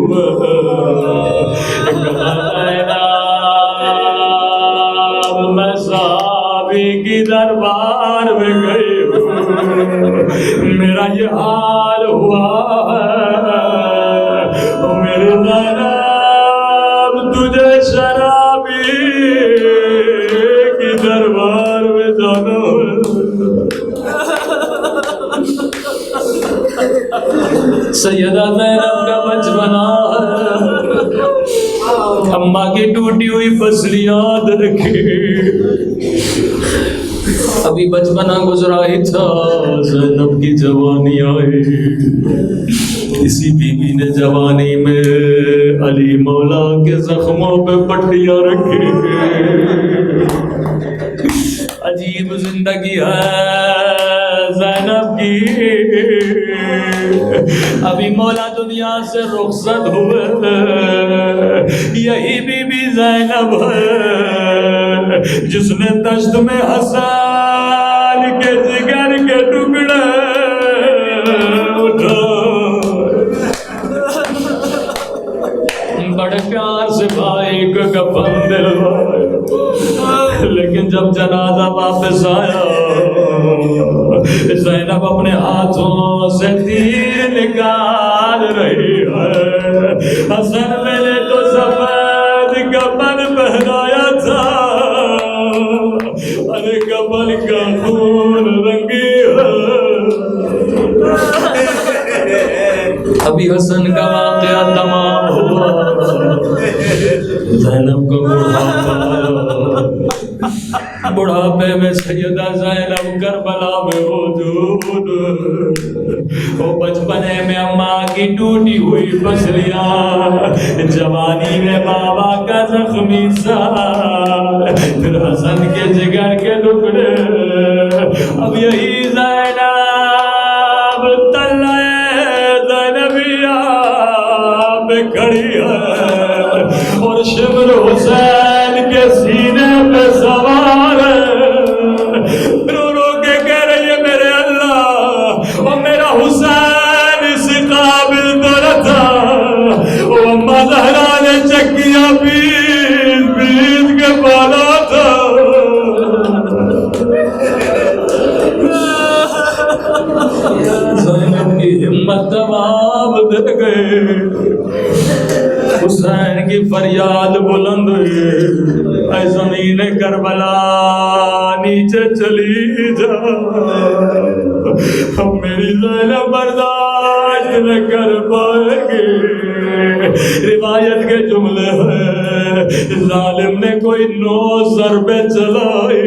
میں صحابی کی دربار میں گئی ہوں, میرا یہ حال ہوا ہے. میرے زینب تجھے شرابی کی دربار میں جانا سیدہ زینب کا بچپنا ہے. اماں کی ٹوٹی ہوئی پسلی یاد رکھی. ابھی بچپنا گزرا ہی تھا, زینب کی جوانی آئی. اسی بی بی نے جوانی میں علی مولا کے زخموں پہ پٹیاں رکھی. عجیب زندگی ہے زینب کی. ابھی مولا دنیا سے رخصت ہوئے, یہی بی بی زینب ہے جس نے دشت میں حسن کے جگر کے ٹکڑے بڑے پیار سے بھائی کو کفن دلوائے. لیکن جب جنازہ واپس آیا زینب اپنے ہاتھوں سے تیر نکال رہی ہے. حسن میں نے تو سفید کفن پہنایا تھا، ارے کفن کا خون رنگی ہے. ابھی حسن کا واقعہ تمام ہوا، زینب کو بڑھاپے میں سیدہ زینب کربلا میں موجود. وہ بچپنے میں اماں کی ٹوٹی ہوئی پسلیاں، جوانی میں بابا کا زخمی سار، پھر حسن کے جگر کے ٹکڑے. اب یہی زینب تلے زینبیہ پہ کھڑی ہے اور شمر حسین کے سینے پہ سوار ہے. رو رو کے کہہ رہی ہے میرے اللہ، وہ میرا حسین اس قابل تو نہ تھا. وہ اما زہرا نے چکیاں پیس پیس کے پالا تھا. زینب کی ہمت تمام دے گئے. حسین کی فریاد بلند ہوئی، اے زمین کربلا نیچے چلی جا، اب میری زینب برداشت نہ کر پائے گی. روایت کے جملے ہیں، ظالم نے کوئی 9 ضربیں چلائی.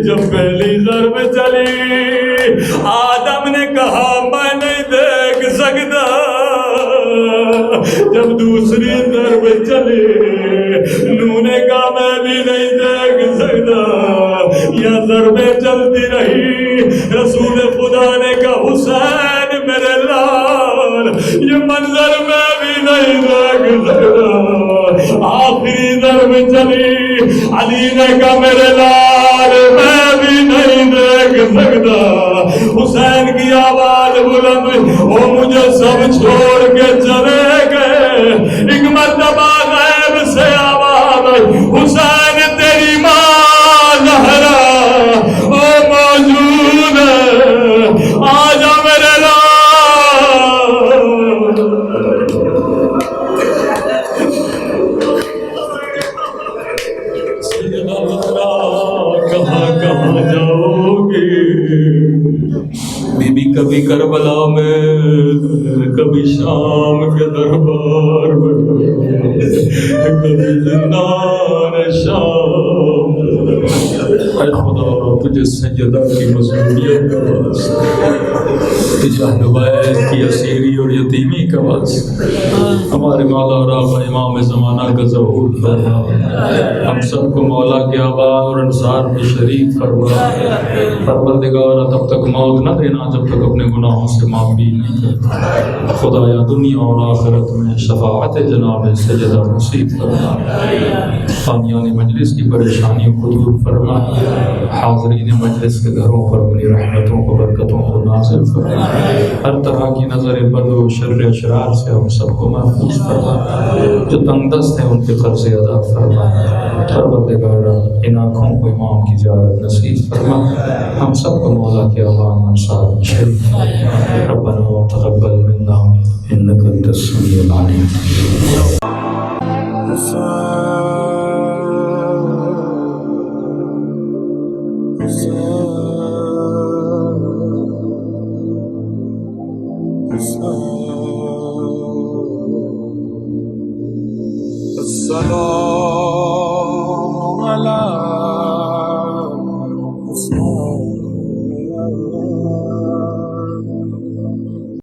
جب پہلی ضرب چلی آدم نے کہا میں نہیں دیکھ سکتا. جب دوسری ضرب چلی نوح نے کہا میں بھی نہیں دیکھ سکتا. یہ ضربیں چلتی رہی. رسول خدا نے کہا حسین میرے لال، یہ منظر میں بھی نہیں دیکھ سکتا. آخری ضرب چلی، علی نے کہا میرے لال میں بھی نہیں دیکھ سکتا. حسین کی آواز بلند، وہ مجھے سب چھوڑ کے چلے گئے. ایک مرتبہ غیب سے آواز آئی، حسین تیری ماں زہرا وہ موجود ہے، آجا میرے لال. سیدہ زہرا کہاں کہاں جاؤ گی؟ بی بی کبھی کربلا میں، کبھی شام کے دربار میں، کبھی زندان شام. اے خدا تجھے سیدہ کی مظلومیت کا واسطہ، تجھے اہل بیت کی اسیری اور یتیمی کا واسطہ، ہمارے مولا اور آقا امام زمانہ کا ظہور فرما. ہم سب کو مولا کے آباد اور انصار میں شریک فرما. پروردگار تب تک موت نہ دینا جب تک اپنے گناہوں سے معافی نہیں کرتا. خدایا دنیا اور آخرت میں شفاعت جناب سیدہ نصیب فرما. فانیان مجلس کی پریشانیوں کو دور فرما. حاضرین مجلس کے گھروں پر اپنی رحمتوں کو برکتوں کو نازل فرما. ہر طرح کی نظر بد و شر اشرار سے ہم سب کو محفوظ فرما. جو تنگ دست ہیں ان کے قرض ادا فرما. پروردگار ان آنکھوں کو امام کی زیارت نصیب فرما. ہم سب کو مولا کے امان انصار شریف فرما. ربنا تقبل منا انك انت السميع العليم. السلام